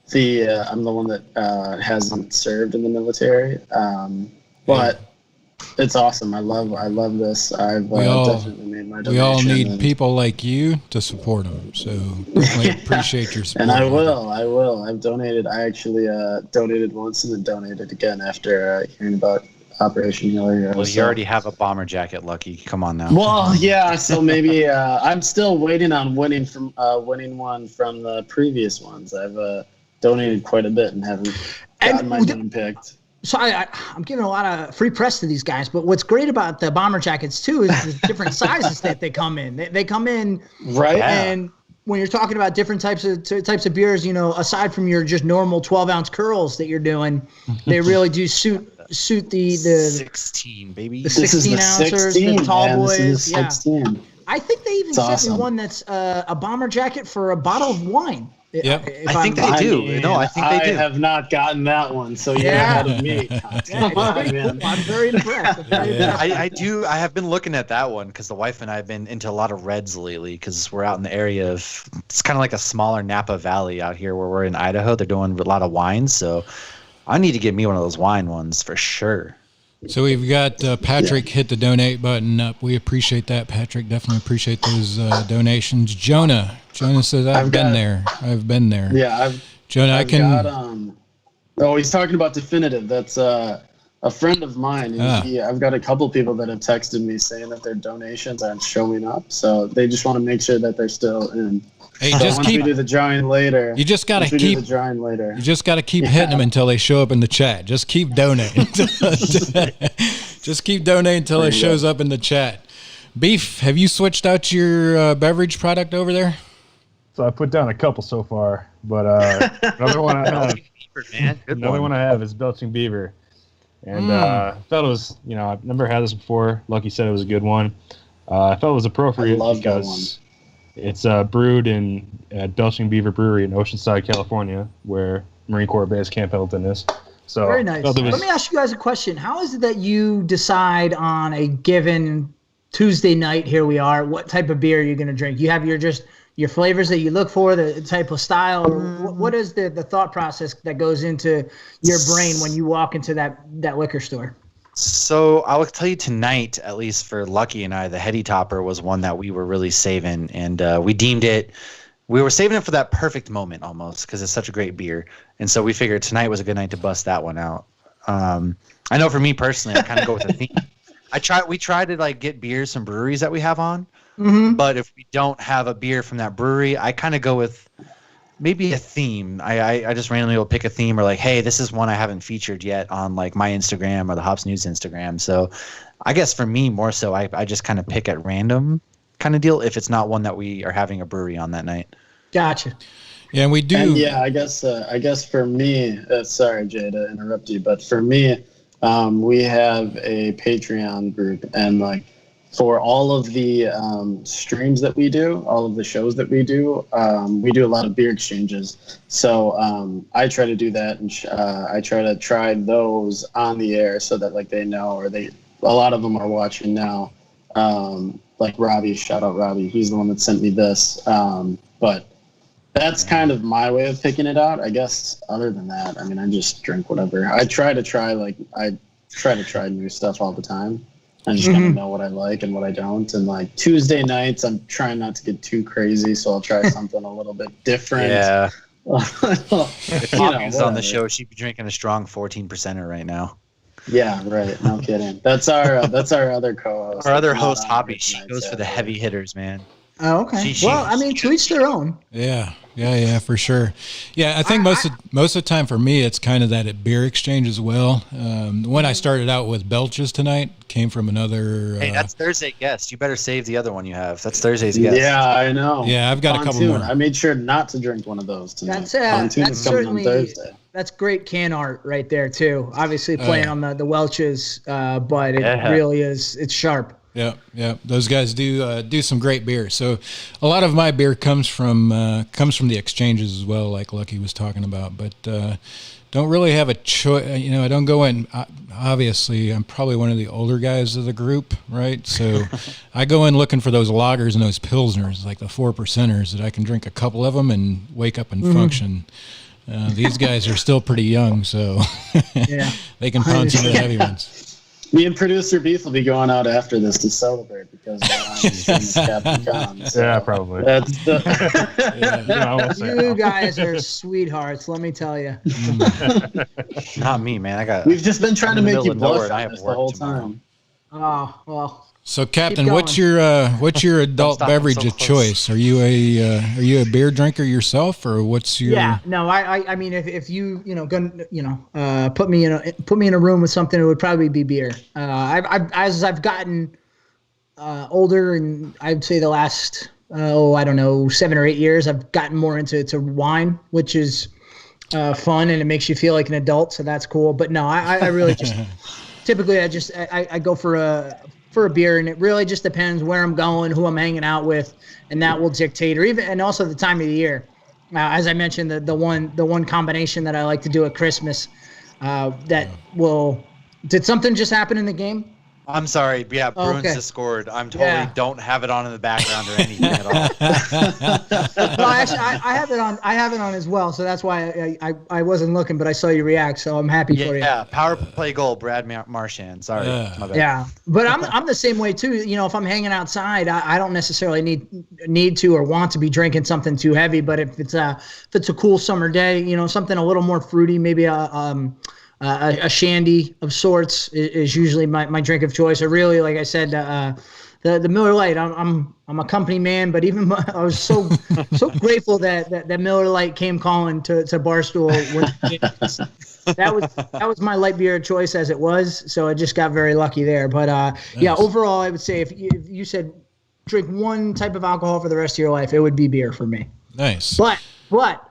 the one that hasn't served in the military. But it's awesome. I love this. I've definitely made my donation. We all need people like you to support them. So definitely appreciate your support. And I will. I've donated. I actually donated once and then donated again after hearing about Operation Healing. Well, you already have a bomber jacket, Lucky. Come on now. Well, yeah. So maybe I'm still waiting on winning one from the previous ones. I've donated quite a bit and haven't gotten my name picked. So I'm giving a lot of free press to these guys, but what's great about the bomber jackets too is the different sizes that they come in. They come in right, and when you're talking about different types of beers, you know, aside from your just normal 12-ounce curls that you're doing, they really do suit the 16, baby. The 16-ounces, the tall boys. Yeah. I think they even sent me one that's a bomber jacket for a bottle of wine. Yep. I think they do. I think they do. I have not gotten that one, so you're ahead of me. I'm very impressed. I do. I have been looking at that one because the wife and I have been into a lot of reds lately because we're out in the area of, it's kind of like a smaller Napa Valley out here where we're in Idaho. They're doing a lot of wines, so I need to get me one of those wine ones for sure. So we've got Patrick hit the donate button up. We appreciate that, Patrick. Definitely appreciate those donations. Jonah says, I've been there. Yeah, Jonah, he's talking about Definitive. That's a friend of mine. I've got a couple people that have texted me saying that their donations aren't showing up, so they just want to make sure that they're still in. Hey, so once we do the drawing later. You just gotta keep the drawing later. You just gotta keep hitting them until they show up in the chat. Just keep donating. Just keep donating until it shows up in the chat. Beef, have you switched out your beverage product over there? So I put down a couple so far, but another one I have is Belching Beaver, and thought it was, I've never had this before. Lucky said it was a good one. I felt it was appropriate because it's brewed at Belching Beaver Brewery in Oceanside, California, where Marine Corps Base Camp Hilton is. So very nice. Let me ask you guys a question. How is it that you decide on a given Tuesday night, here we are, what type of beer you're going to drink? You have your flavors that you look for, the type of style, or what is the thought process that goes into your brain when you walk into that liquor store? So I will tell you tonight, at least for Lucky and I, the Heady Topper was one that we were really saving, and we were saving it for that perfect moment almost because it's such a great beer. And so we figured tonight was a good night to bust that one out. I know for me personally, I kind of go with a theme. We try to get beers from breweries that we have on, but if we don't have a beer from that brewery, I kind of go with maybe a theme. I just randomly will pick a theme, or hey, this is one I haven't featured yet on my Instagram or the Hops News Instagram. So I guess for me more so, I just kind of pick at random kind of deal if it's not one that we are having a brewery on that night. Gotcha. Yeah, and we do. And I guess for me, sorry Jay to interrupt you, but for me, we have a Patreon group, and for all of the streams that we do, all of the shows that we do a lot of beer exchanges. So I try to do that, and I try to try those on the air so that they know, or a lot of them are watching now. Robbie, shout out Robbie, he's the one that sent me this. But that's kind of my way of picking it out. I guess other than that, I just drink whatever. I try to try new stuff all the time. I just kind of know what I like and what I don't. And Tuesday nights, I'm trying not to get too crazy, so I'll try something a little bit different. Yeah. If Hoppy's on the show, she'd be drinking a strong 14%er right now. Yeah, right. No kidding. That's our other co-host. host. Our other that's not host, on Hoppy, here she tonight, goes for the sadly. heavy hitters, man. Oh, okay. Well, I mean, to each their own. Yeah, for sure. Yeah, I think most of the time for me, it's kind of that at beer exchange as well. When I started out with Belches tonight, came from another. Hey, that's Thursday guest. You better save the other one you have. That's Thursday's guest. Yeah, I know. Yeah, I've got a couple Pontoon. more. I made sure not to drink one of those tonight. That's Pontoon is coming on certainly Thursday. that's great can art right there too. Obviously playing yeah. on the Welch's, but it really it's sharp. Yeah. Those guys do some great beer. So, a lot of my beer comes from the exchanges as well, like Lucky was talking about. But don't really have a choice. I don't go in. Obviously, I'm probably one of the older guys of the group, right? So, I go in looking for those lagers and those pilsners, like the 4%ers, that I can drink a couple of them and wake up and function. These guys are still pretty young, so they can pound some of the heavy ones. Me and producer Beef will be going out after this to celebrate because Captain Con. So Yeah, probably. that's the You guys are sweethearts, let me tell you. Not me, man. We've just been trying to I'm in the make you middle of nowhere blush and I on have this the work whole tomorrow. time. Oh well. So, Captain, going. what's your adult stop, I'm beverage so of close. choice? Are you a beer drinker yourself, or what's your? Yeah, no, I mean, if you put me in a room with something, it would probably be beer. As I've gotten older, and I'd say the last 7 or 8 years, I've gotten more into wine, which is fun and it makes you feel like an adult, so that's cool. But no, I really just typically I go for a beer, and it really just depends where I'm going, who I'm hanging out with, and that will dictate, and also the time of the year. As I mentioned, the one combination that I like to do at Christmas, did something just happen in the game? I'm sorry. Yeah, Bruins just scored. I'm totally don't have it on in the background or anything at all. Well, actually, I have it on. I have it on as well, so that's why I wasn't looking, but I saw you react, so I'm happy for you. Yeah, power play goal, Brad Marchand. Sorry, my bad. Yeah, but I'm the same way too. If I'm hanging outside, I don't necessarily need to or want to be drinking something too heavy. But if it's a cool summer day, something a little more fruity, maybe a shandy of sorts is usually my drink of choice. I really, like I said, the Miller Lite. I'm a company man, but even I was so grateful that Miller Lite came calling to Barstool. That was my light beer of choice as it was. So I just got very lucky there. But nice. Overall, I would say if you said drink one type of alcohol for the rest of your life, it would be beer for me. Nice. But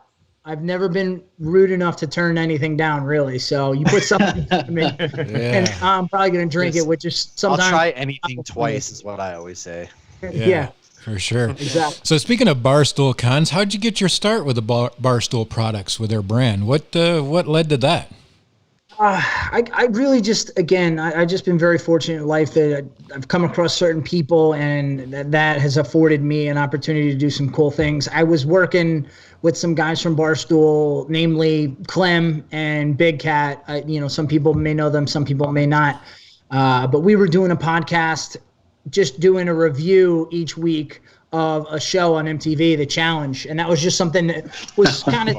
I've never been rude enough to turn anything down, really. So you put something in me, and I'm probably going to drink it with just sometimes. I'll try anything twice is what I always say. Yeah. For sure. Exactly. So speaking of Barstool Cons, how'd you get your start with the Barstool products with their brand? What led to that? I really just, again, I just been very fortunate in life that I've come across certain people, and that has afforded me an opportunity to do some cool things. I was working with some guys from Barstool, namely Clem and Big Cat. Some people may know them, some people may not. But we were doing a podcast, just doing a review each week of a show on MTV, The Challenge, and that was just something that was kind of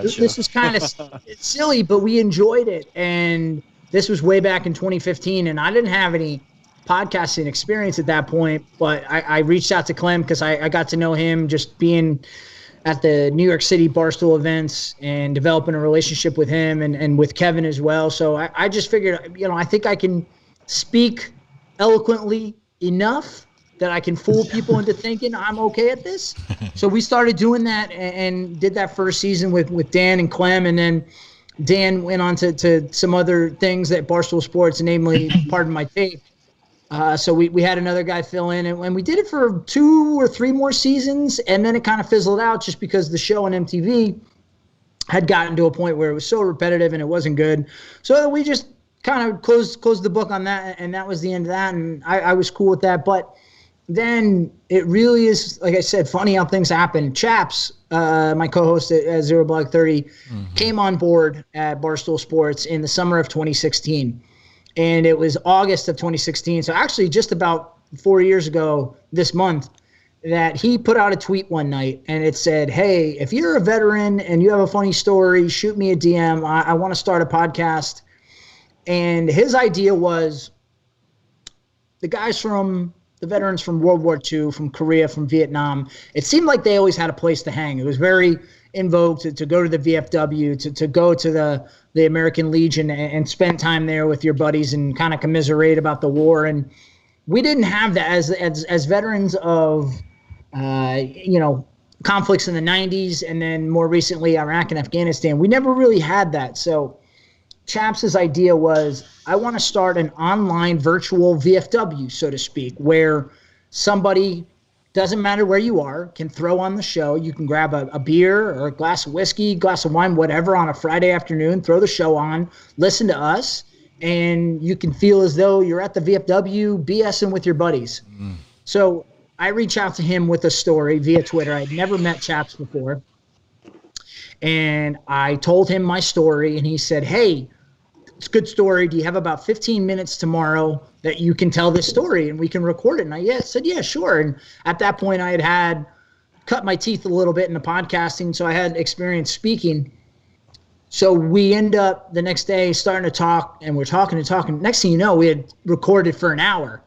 this was kind of silly, but we enjoyed it. And this was way back in 2015, and I didn't have any podcasting experience at that point, but I reached out to Clem because I got to know him just being at the New York City Barstool events and developing a relationship with him and with Kevin as well. So I just figured, I think I can speak eloquently enough that I can fool people into thinking I'm okay at this. So we started doing that and did that first season with Dan and Clem, and then Dan went on to some other things at Barstool Sports, namely Pardon My Take. So we had another guy fill in, and we did it for 2 or 3 more seasons, and then it kind of fizzled out just because the show on MTV had gotten to a point where it was so repetitive and it wasn't good. So we just kind of closed the book on that, and that was the end of that, and I was cool with that. But then it really is, like I said, funny how things happen. Chaps, my co-host at Zero Blog 30, came on board at Barstool Sports in the summer of 2016. And it was August of 2016. So actually just about 4 years ago this month that he put out a tweet one night, and it said, hey, if you're a veteran and you have a funny story, shoot me a DM. I want to start a podcast. And his idea was the guys the veterans from World War II, from Korea, from Vietnam, it seemed like they always had a place to hang. It was very in vogue to go to the VFW, to go to the American Legion and spend time there with your buddies and kind of commiserate about the war. And we didn't have that as veterans of, conflicts in the 90s and then more recently Iraq and Afghanistan. We never really had that. So Chaps' idea was, I want to start an online virtual VFW, so to speak, where somebody, doesn't matter where you are, can throw on the show. You can grab a beer or a glass of whiskey, glass of wine, whatever, on a Friday afternoon, throw the show on, listen to us, and you can feel as though you're at the VFW BSing with your buddies. So I reach out to him with a story via Twitter. I'd never met Chaps before. And I told him my story, and he said, hey, it's a good story. Do you have about 15 minutes tomorrow that you can tell this story and we can record it? And I said, yeah, sure. And at that point, I had cut my teeth a little bit in the podcasting, so I had experience speaking. So we end up the next day starting to talk, and we're talking and talking. Next thing you know, we had recorded for an hour.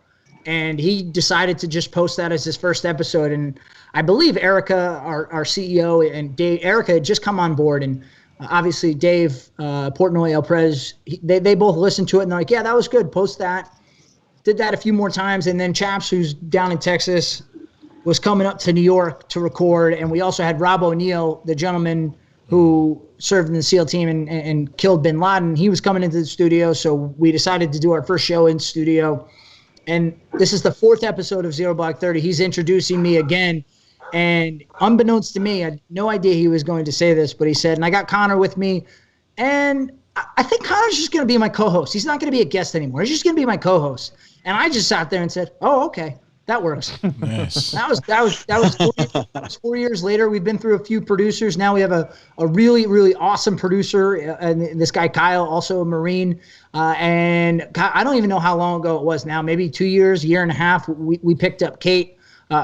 And he decided to just post that as his first episode. And I believe Erica, our CEO, and Dave, Erica had just come on board. And obviously Dave, Portnoy, El Prez, they both listened to it. And they're like, yeah, that was good. Post that. Did that a few more times. And then Chaps, who's down in Texas, was coming up to New York to record. And we also had Rob O'Neill, the gentleman who served in the SEAL team and killed bin Laden. He was coming into the studio. So we decided to do our first show in studio. And this is the 4th episode of Zero Black 30. He's introducing me again. And unbeknownst to me, I had no idea he was going to say this, but he said, and I got Connor with me. And I think Connor's just going to be my co-host. He's not going to be a guest anymore. He's just going to be my co-host. And I just sat there and said, oh, okay, that works. Nice. That was 4 years later. We've been through a few producers. Now we have a really, really awesome producer. And this guy, Kyle, also a Marine. And I don't even know how long ago it was now, maybe 2 years, year and a half. We picked up Kate,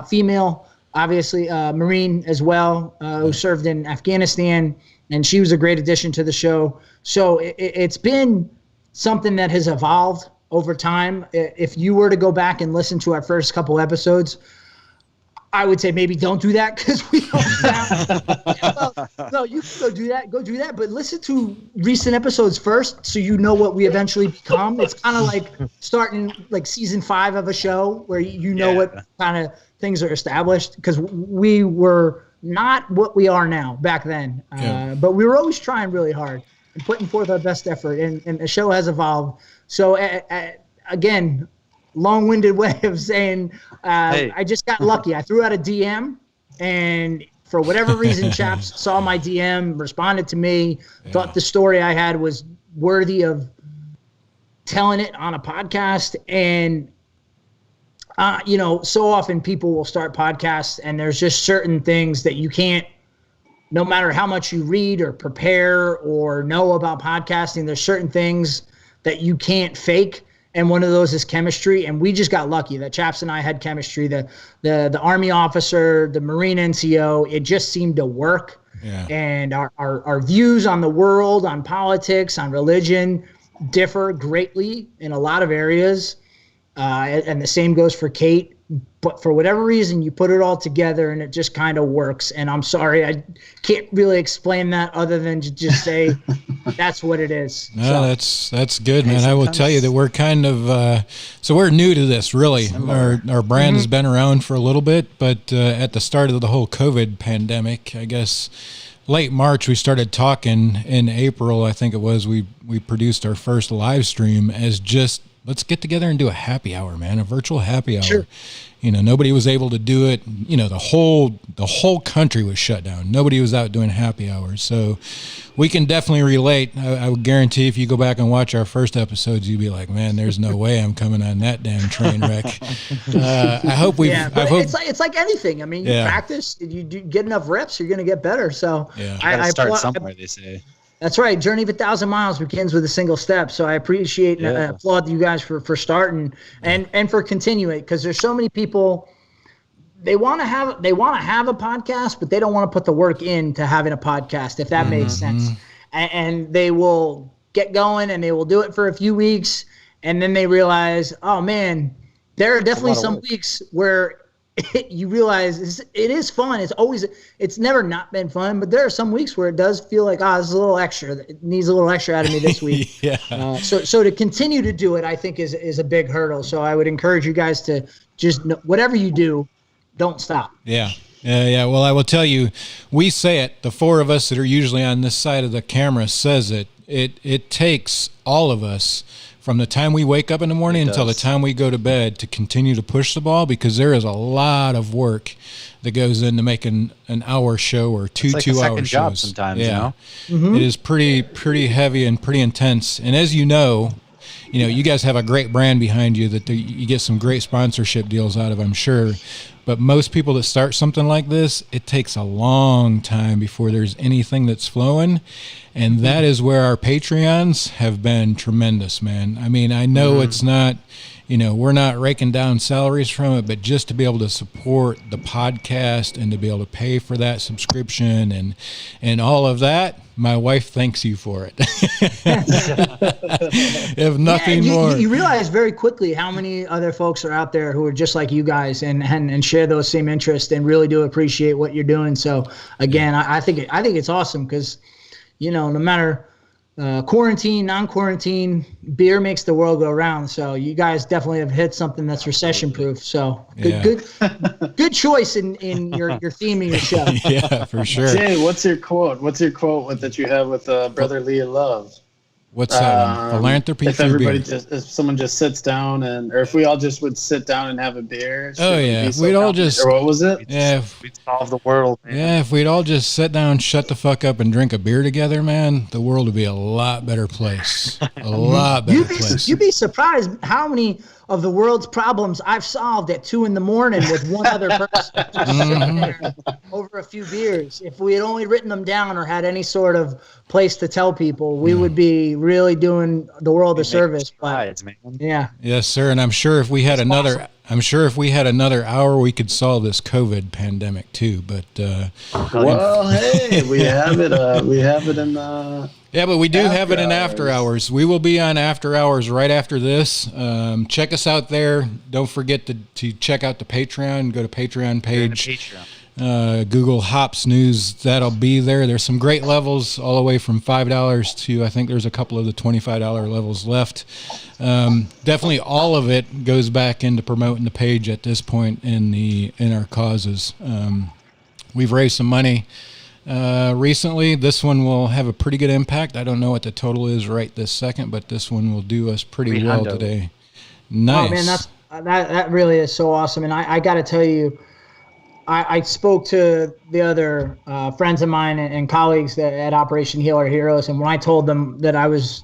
female, obviously Marine as well, who served in Afghanistan. And she was a great addition to the show. So it's been something that has evolved over time. If you were to go back and listen to our first couple episodes, I would say maybe don't do that because we don't have. No, you can go do that. But listen to recent episodes first, so you know what we eventually become. It's kind of like starting like season 5 of a show where you know what kind of things are established, because we were not what we are now back then. But we were always trying really hard and putting forth our best effort, and the show has evolved. So again, long-winded way of saying I just got lucky. I threw out a DM, and for whatever reason, Chaps saw my DM, responded to me, thought the story I had was worthy of telling it on a podcast. And so often people will start podcasts, and there's just certain things that you can't, no matter how much you read or prepare or know about podcasting, there's certain things that you can't fake. And one of those is chemistry. And we just got lucky that Chaps and I had chemistry. The Army officer, the Marine NCO, it just seemed to work. Yeah. And our views on the world, on politics, on religion differ greatly in a lot of areas. And the same goes for Kate. But for whatever reason, you put it all together and it just kind of works. And I'm sorry, I can't really explain that other than to just say that's what it is. No, that's good, man. I will tell you that we're kind of so we're new to this, really. Our brand has been around for a little bit, but at the start of the whole COVID pandemic, I guess late March, we started talking. In April, I think it was, we produced our first live stream as just, let's get together and do a happy hour, man, a virtual happy hour. Sure. Nobody was able to do it. The whole country was shut down. Nobody was out doing happy hours. So we can definitely relate. I would guarantee if you go back and watch our first episodes, you'd be like, man, there's no way I'm coming on that damn train wreck. I hope we. Yeah, it's like anything. I mean, you practice, you get enough reps, you're going to get better. So you gotta start somewhere, they say. That's right. Journey of 1,000 miles begins with a single step. So I appreciate and applaud you guys for starting and for continuing, because there's so many people, they want to have a podcast, but they don't want to put the work into having a podcast, if that makes sense. And they will get going and they will do it for a few weeks, and then they realize, oh man, There are definitely lot of some work. weeks where you realize it is fun. It's never not been fun, but there are some weeks where it does feel like, this is a little extra. It needs a little extra out of me this week. Yeah. So to continue to do it, I think is a big hurdle. So I would encourage you guys to just, whatever you do, don't stop. Yeah. Yeah. Well, I will tell you, we say it, the four of us that are usually on this side of the camera says it. It takes all of us from the time we wake up in the morning until the time we go to bed to continue to push the ball, because there is a lot of work that goes into making an hour show or two It's like a 2 hour second job shows. sometimes, Yeah. you know? It is pretty heavy and pretty intense. And as you know, you guys have a great brand behind you that you get some great sponsorship deals out of, I'm sure. But most people that start something like this, it takes a long time before there's anything that's flowing. And that is where our Patreons have been tremendous, man. I mean, I know it's not, we're not raking down salaries from it, but just to be able to support the podcast and to be able to pay for that subscription and all of that, my wife thanks you for it. If nothing more. You realize very quickly how many other folks are out there who are just like you guys and share those same interests and really do appreciate what you're doing. So again, I think it's awesome because, no matter quarantine, non-quarantine, beer makes the world go round. So you guys definitely have hit something that's recession-proof. So good choice in your theme of your show. Yeah, for sure. Jay, what's your quote? What's your quote that you have with Brotherly Love? What's that? Philanthropy if through everybody beer. if someone just sits down or if we all just would sit down and have a beer. Oh yeah, so we'd all confident? just. Or what was it? Yeah, We'd solve the world, man. yeah. If we'd all just sit down, shut the fuck up, and drink a beer together, man, the world would be a lot better place. A lot better place. You'd be surprised how many of the world's problems I've solved at 2 a.m. with one other person just sitting there over a few beers. If we had only written them down or had any sort of place to tell people, we would be really doing the world a service. But Man. yeah. Yes, sir. And I'm sure if we had another hour, we could solve this COVID pandemic too. But Well, hey, we have it. We have it in the. yeah, but we do have it in After after hours. We will be on after hours right after this. Check us out there. Don't forget to check out the Patreon. Go to Patreon page. Google Hops News. That'll be there. There's some great levels all the way from $5 to I think there's a couple of the $25 levels left. Definitely all of it goes back into promoting the page at this point in our causes. We've raised some money recently. This one will have a pretty good impact. I don't know what the total is right this second, but this one will do us pretty well today. Nice. Oh man, that really is so awesome. And I got to tell you, I spoke to the other friends of mine and colleagues at Operation Heal Our Heroes, and when I told them that I was,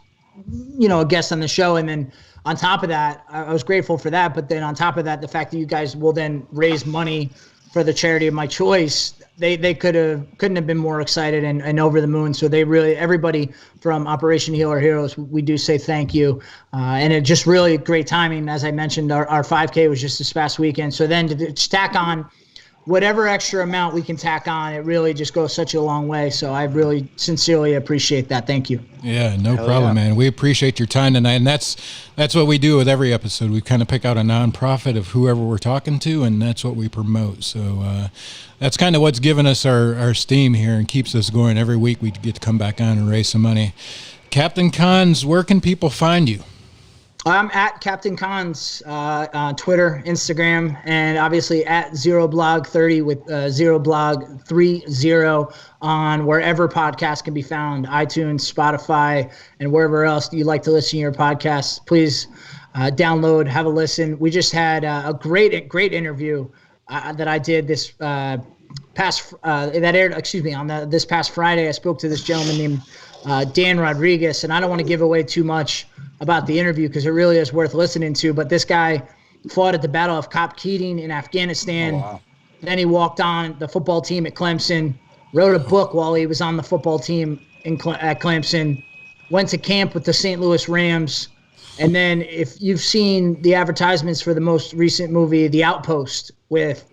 a guest on the show, and then on top of that, I was grateful for that. But then on top of that, the fact that you guys will then raise money for the charity of my choice, they couldn't have been more excited and over the moon. So they really, everybody from Operation Heal Our Heroes, we do say thank you. And it just really great timing. As I mentioned, our 5K was just this past weekend. So then to stack on whatever extra amount we can tack on, it really just goes such a long way. So I really sincerely appreciate that. Thank you. Yeah, no problem, man. We appreciate your time tonight. And that's what we do with every episode. We kind of pick out a nonprofit of whoever we're talking to, and that's what we promote. So that's kind of what's given us our steam here and keeps us going. Every week we get to come back on and raise some money. Captain Cons, where can people find you? I'm at Captain Cons on Twitter, Instagram, and obviously at ZeroBlog30 with ZeroBlog30 on wherever podcasts can be found, iTunes, Spotify, and wherever else you like to listen to your podcasts. Please download, have a listen. We just had a great interview that I did this past Friday. I spoke to this gentleman named Dan Rodriguez, and I don't want to give away too much about the interview because it really is worth listening to. But this guy fought at the Battle of Kop Keating in Afghanistan. Oh, wow. Then he walked on the football team at Clemson, wrote a book while he was on the football team at Clemson, went to camp with the St. Louis Rams. And then if you've seen the advertisements for the most recent movie, The Outpost, with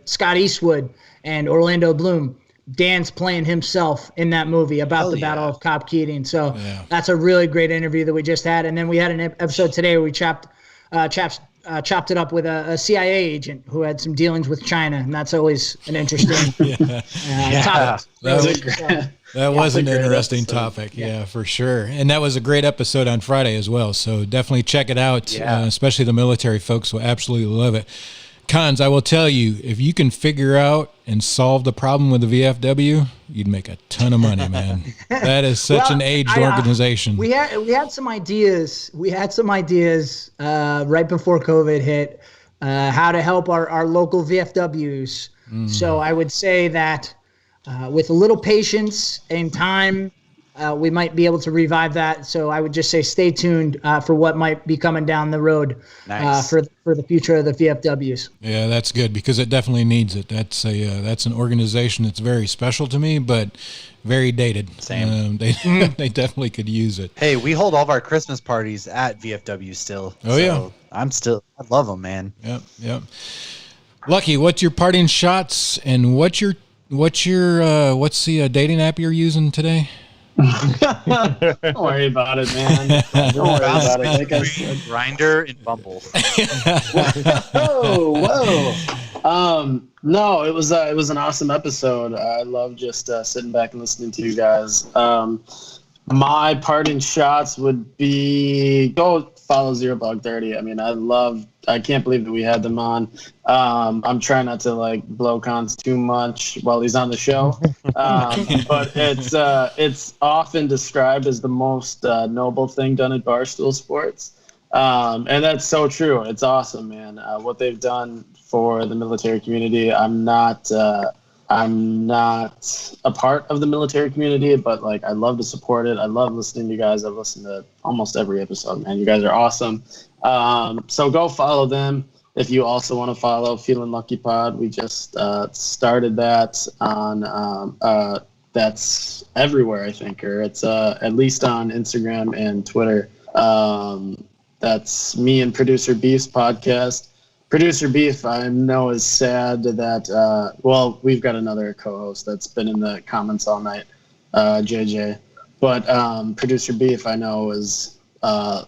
Scott Eastwood and Orlando Bloom, Dan's playing himself in that movie about the Battle of Kop Keating. So that's a really great interview that we just had. And then we had an episode today where we chopped it up with a CIA agent who had some dealings with China, and that's always an interesting topic. That was an interesting topic, yeah, for sure. And that was a great episode on Friday as well, so definitely check it out, especially the military folks will absolutely love it. Cons, I will tell you, if you can figure out and solve the problem with the VFW, you'd make a ton of money, man. That is such an aged organization. We had some ideas. We had some ideas right before COVID hit, how to help our local VFWs. So I would say that with a little patience and time, we might be able to revive that. So I would just say stay tuned for what might be coming down the road for the future of the VFWs. Yeah, that's good because it definitely needs it. That's an organization that's very special to me, but very dated. Same. They definitely could use it. Hey, we hold all of our Christmas parties at VFW still. Oh, yeah. I love them, man. Yep. Lucky, what's your parting shots and what's the dating app you're using today? Don't worry about it, man. Don't worry about it. Like I said. Grindr and Bumble. Whoa. No, it was an awesome episode. I love just sitting back and listening to you guys. My parting shots would be go follow Zero Blog 30. I mean, I can't believe that we had them on. I'm trying not to blow Cons too much while he's on the show. But it's often described as the most noble thing done at Barstool Sports. And that's so true. It's awesome, man. What they've done for the military community. I'm not a part of the military community, but I love to support it. I love listening to you guys. I've listened to almost every episode, man. You guys are awesome. So go follow them. If you also want to follow Feeling Lucky Pod, we just started that on that's everywhere, I think, or it's at least on Instagram and Twitter. That's me and Producer Beef's podcast. Producer Beef, I know, is sad that, we've got another co-host that's been in the comments all night, JJ. But Producer Beef, I know, is a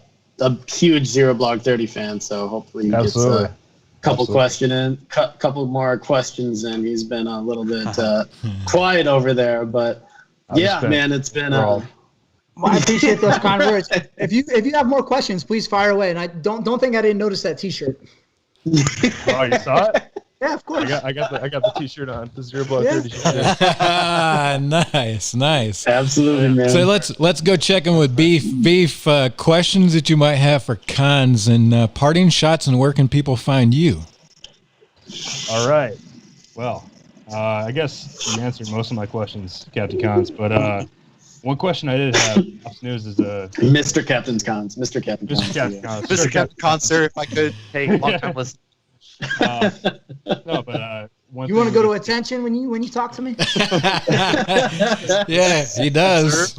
huge Zero Blog 30 fan, so hopefully he gets a couple more questions in. He's been a little bit quiet over there, but man, it's been... Well, I appreciate those kind words. If you have more questions, please fire away. And I don't think I didn't notice that T-shirt. Oh, you saw it? Yeah, of course. I got the T-shirt on. The Zero Blog 30 shirt. Nice. Absolutely, man. So let's go check in with Beef. Beef, questions that you might have for Cons and parting shots, and where can people find you? All right. Well, I guess you answered most of my questions, Captain Cons, but one question I did have news is Mr. Captain Cons. Mr. Captain Cons. Mr. Captain Cons, sir, if I could. Hey, long-time listener. No, but you want to go to attention when you talk to me? Yeah, he does.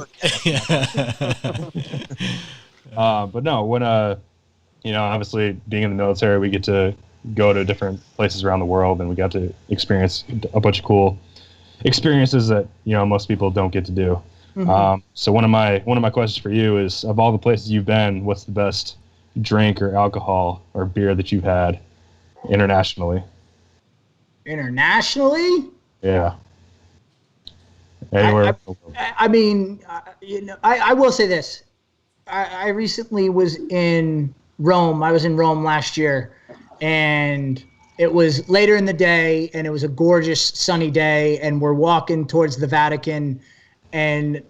But no, when obviously being in the military, we get to go to different places around the world, and we got to experience a bunch of cool experiences that most people don't get to do. Mm-hmm. So one of my questions for you is, of all the places you've been, what's the best drink or alcohol or beer that you've had internationally? Internationally? Yeah. Anywhere. I will say this. I recently was in Rome. I was in Rome last year, and it was later in the day, and it was a gorgeous sunny day, and we're walking towards the Vatican. And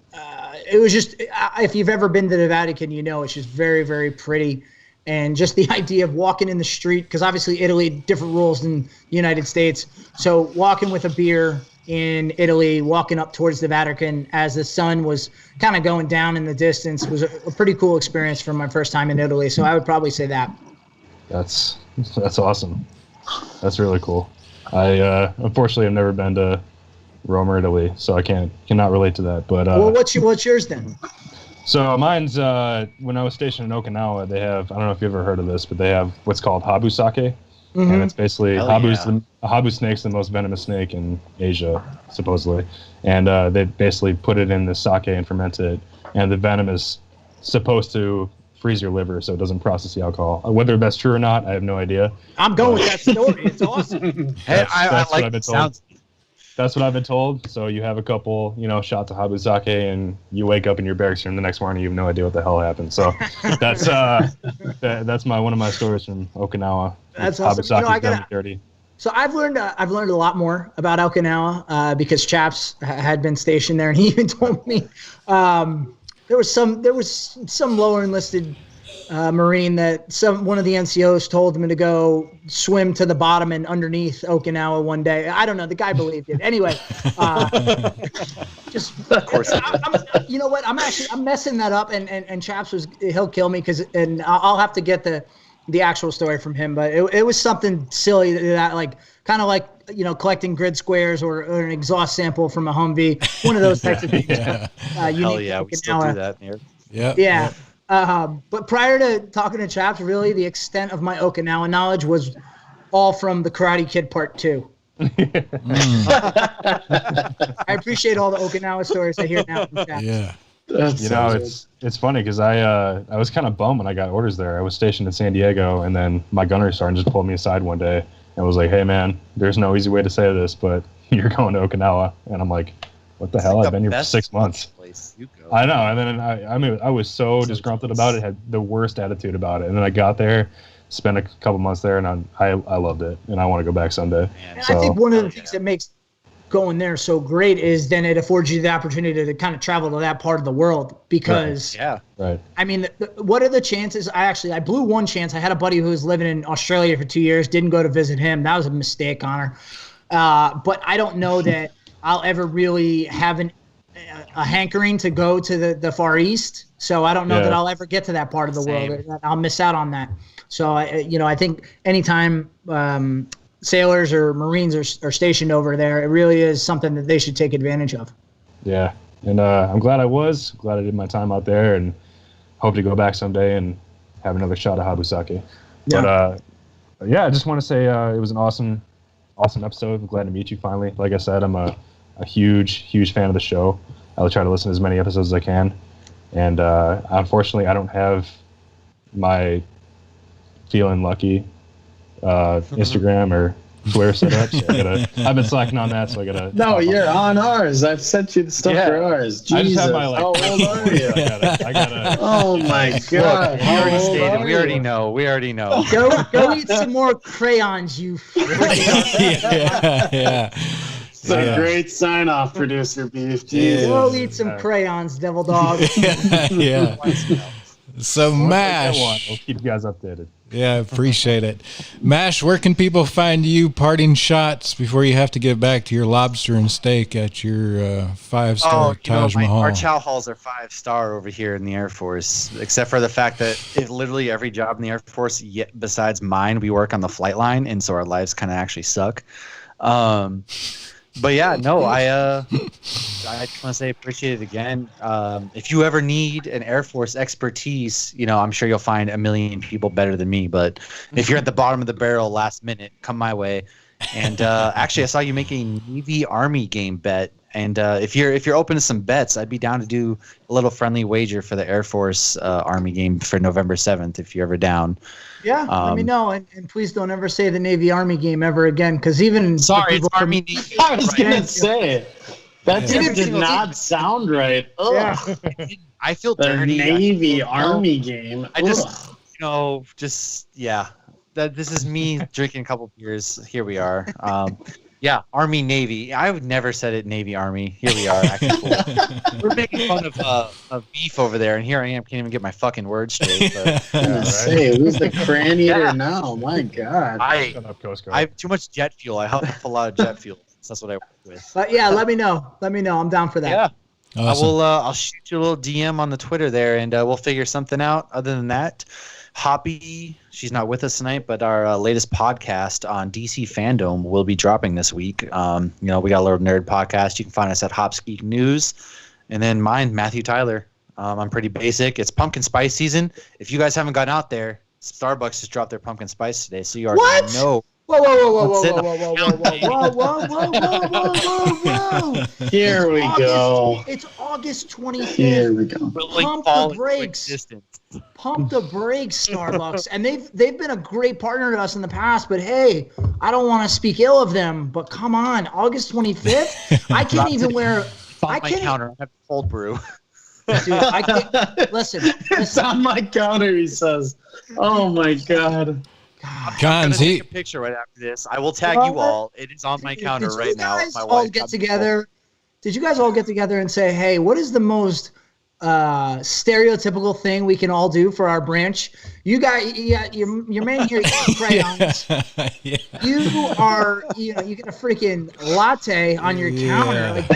it was just, if you've ever been to the Vatican, it's just very, very pretty. And just the idea of walking in the street, because obviously Italy, different rules than the United States. So walking with a beer in Italy, walking up towards the Vatican as the sun was kind of going down in the distance was a pretty cool experience for my first time in Italy. So I would probably say that. That's awesome. That's really cool. I unfortunately have never been to Rome or Italy, so I cannot relate to that. But what's yours then? So mine's when I was stationed in Okinawa, they have, I don't know if you've ever heard of this, but they have what's called habu sake, mm-hmm. and it's basically a habu snake's the most venomous snake in Asia, supposedly, and they basically put it in the sake and ferment it, and the venom is supposed to freeze your liver so it doesn't process the alcohol. Whether that's true or not, I have no idea. I'm going with that story. It's awesome. Hey, I That's what like I've been it. told. Sounds. That's what I've been told. So you have a couple, shots of habu sake, and you wake up in your barracks room the next morning. You have no idea what the hell happened. So that's that's one of my stories from Okinawa. That's habu awesome. sake done dirty. So I've learned a lot more about Okinawa because Chaps had been stationed there, and he even told me there was some lower enlisted Marine that one of the NCOs told him to go swim to the bottom and underneath Okinawa one day. I don't know. The guy believed it. Anyway, just of course. You know what? I'm messing that up, and Chaps he'll kill me and I'll have to get the actual story from him. But it was something silly that like kind of like collecting grid squares or an exhaust sample from a Humvee, one of those types of things. Hell yeah, we still do that here. Yeah. But prior to talking to Chaps, really the extent of my Okinawa knowledge was all from the Karate Kid Part 2. I appreciate all the Okinawa stories I hear now from Chaps. Yeah. It's funny because I was kind of bummed when I got orders there. I was stationed in San Diego, and then my gunnery sergeant just pulled me aside one day and was like, "Hey man, there's no easy way to say this, but you're going to Okinawa." And I'm like, "What the hell? I've been here for 6 months." You go. I know, and then I was so disgruntled about it, had the worst attitude about it, and then I got there, spent a couple months there, and I loved it, and I want to go back someday. And I think one of the things that makes going there so great is then it affords you the opportunity to kind of travel to that part of the world because right. I mean, what are the chances? I blew one chance. I had a buddy who was living in Australia for 2 years, didn't go to visit him. That was a mistake, Connor. But I don't know that I'll ever really have a hankering to go to the Far East. So I don't know that I'll ever get to that part of the world. I'll miss out on that. So I think anytime sailors or Marines are stationed over there, it really is something that they should take advantage of. Yeah, and I'm glad I did my time out there, and hope to go back someday and have another shot of habu sake. Yeah. But I just want to say it was an awesome episode. I'm glad to meet you finally. Like I said, I'm a huge fan of the show. I'll try to listen to as many episodes as I can. And unfortunately, I don't have my feeling lucky Instagram or Twitter set up. So I've been slacking on that, so I gotta. No, you're on ours. I've sent you the stuff for ours. Jesus. I just have my How old are you? I gotta. Oh my God. We already stated. We already know. Go eat some more crayons, you. Yeah. It's a great sign off, producer Beef. Jesus. Go eat some crayons, devil dog. Yeah. So Mash, we'll keep you guys updated. Yeah, appreciate it. Mash, where can people find you? Parting shots before you have to get back to your lobster and steak at your 5-star Taj Mahal. Our chow halls are 5-star over here in the Air Force, except for the fact that literally every job in the Air Force, besides mine, we work on the flight line, and so our lives kind of actually suck. But yeah, no, I just want to say appreciate it again. If you ever need an Air Force expertise, I'm sure you'll find a million people better than me. But if you're at the bottom of the barrel last minute, come my way. And actually, I saw you make a Navy Army game bet. And if you're open to some bets, I'd be down to do a little friendly wager for the Air Force Army game for November 7th if you're ever down. Yeah, let me know, and please don't ever say the Navy Army game ever again, because even sorry, it's Army Navy. I was gonna say that did not sound right. Ugh. Yeah. I feel the dirty. Navy Army game. I just that this is me drinking a couple beers. Here we are. Yeah, Army Navy. I would never said it Navy Army. Here we are. We're making fun of beef over there, and here I am, can't even get my fucking words straight. But, say, who's the cran eater now? My God. I have too much jet fuel. I huff a lot of jet fuel. So that's what I work with. But yeah, let me know. I'm down for that. Yeah. Awesome. I'll shoot you a little DM on the Twitter there, and we'll figure something out. Other than that, Hoppy, she's not with us tonight, but our latest podcast on DC fandom will be dropping this week. We got a little nerd podcast. You can find us at Hops Geek News. And then mine, Matthew Tyler. I'm pretty basic. It's pumpkin spice season. If you guys haven't gotten out there, Starbucks just dropped their pumpkin spice today, so you already know. Whoa, whoa, whoa, whoa, That's whoa, it. whoa, whoa, whoa, whoa, whoa, whoa, whoa, whoa, whoa, whoa. Here we go. It's August 25th. Here we go. But like Pump fall the into brakes. existence. Pump the brakes, Starbucks. And they've been a great partner to us in the past, but hey, I don't want to speak ill of them, but come on, August 25th? I can't even wear It's on my counter. I have cold brew. dude, I can't listen. It's on my counter, he says. Oh my God. I'm Cons, gonna take a picture right after this. I will tag you all. It is on my counter right now. Did you guys My all wife get got me together? Did you guys all get together and say, hey, what is the most stereotypical thing we can all do for our branch? You got your man here eats crayons. Yeah. You are, you get a freaking latte on your counter. Like,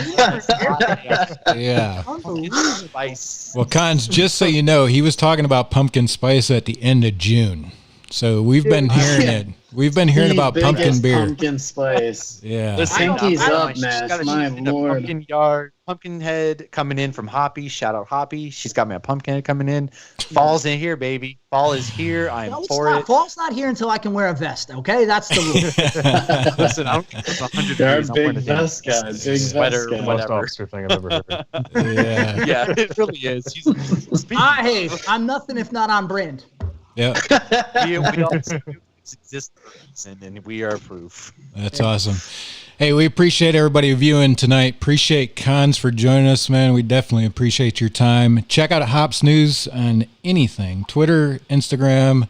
you Yeah. are unbelievable. spice. Well, Cons, just so you know, he was talking about pumpkin spice at the end of June. So we've been hearing it. We've been hearing The about pumpkin biggest beer. Pumpkin spice. Yeah. Listen, Pinky's I don't up, know, she's Mash. got a- My she's in a lord. Pumpkin yard, pumpkin head coming in from Hoppy. Shout out Hoppy. She's got me a pumpkin head coming in. Fall's in here, baby. Fall is here. I am No, for it. Fall's not here until I can wear a vest, okay? That's the rule. Listen, I don't care if it's 100 You're a degrees. I'm wearing big a damn vest guy. Big sweater, vest guy. Most whatever. officer thing I've ever heard. Yeah. Yeah, it really is. Speaking Hey, I'm nothing if not on brand. Yeah. we all exist for a reason, and we are proof. That's awesome. Hey, we appreciate everybody viewing tonight. Appreciate Cons for joining us, man. We definitely appreciate your time. Check out Hops News on anything. Twitter, Instagram,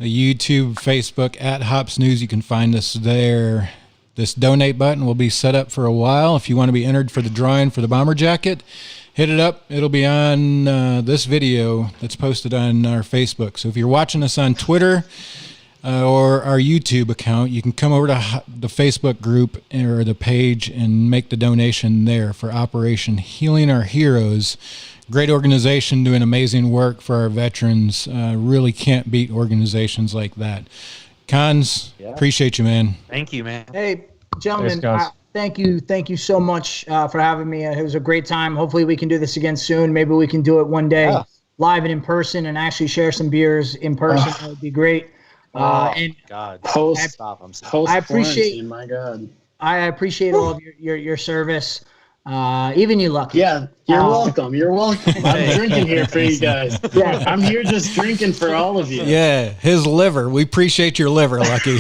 the YouTube, Facebook, at Hops News. You can find us there. This donate button will be set up for a while. If you want to be entered for the drawing for the bomber jacket, hit it up. It'll be on this video that's posted on our Facebook. So if you're watching us on Twitter or our YouTube account, you can come over to the Facebook group or the page and make the donation there for Operation Healing Our Heroes. Great organization doing amazing work for our veterans. Really can't beat organizations like that. Cons, appreciate you, man. Thank you, man. Hey, gentlemen, Thanks, guys. thank you so much for having me. It was a great time. Hopefully we can do this again soon. Maybe we can do it one day live and in person and actually share some beers in person. That would be great. And God. Stop. I'm sorry. I appreciate- My God. I appreciate all of your service. Even you, Lucky. Yeah, you're welcome. You're welcome. I'm Hey. drinking here for you guys. Yeah, I'm here just drinking for all of you. Yeah, his liver. We appreciate your liver, Lucky.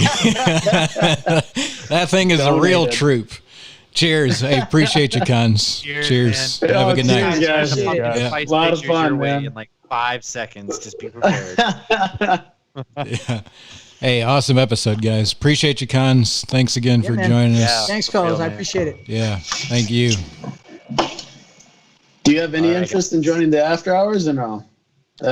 That thing is a real Donated. troop. Cheers. Hey, appreciate you, Cons. Cheers. man. Have a good cheers, night. guys. Pumpkin Yeah. spice A lot of pictures fun, your way man. in like 5 seconds. Just be prepared. Yeah. Hey, awesome episode, guys. Appreciate you, Cons. Thanks again for man. joining Yeah. us. Thanks, fellas. I man. appreciate it. Yeah, thank you. Do you have any All right. interest in joining the after hours or no?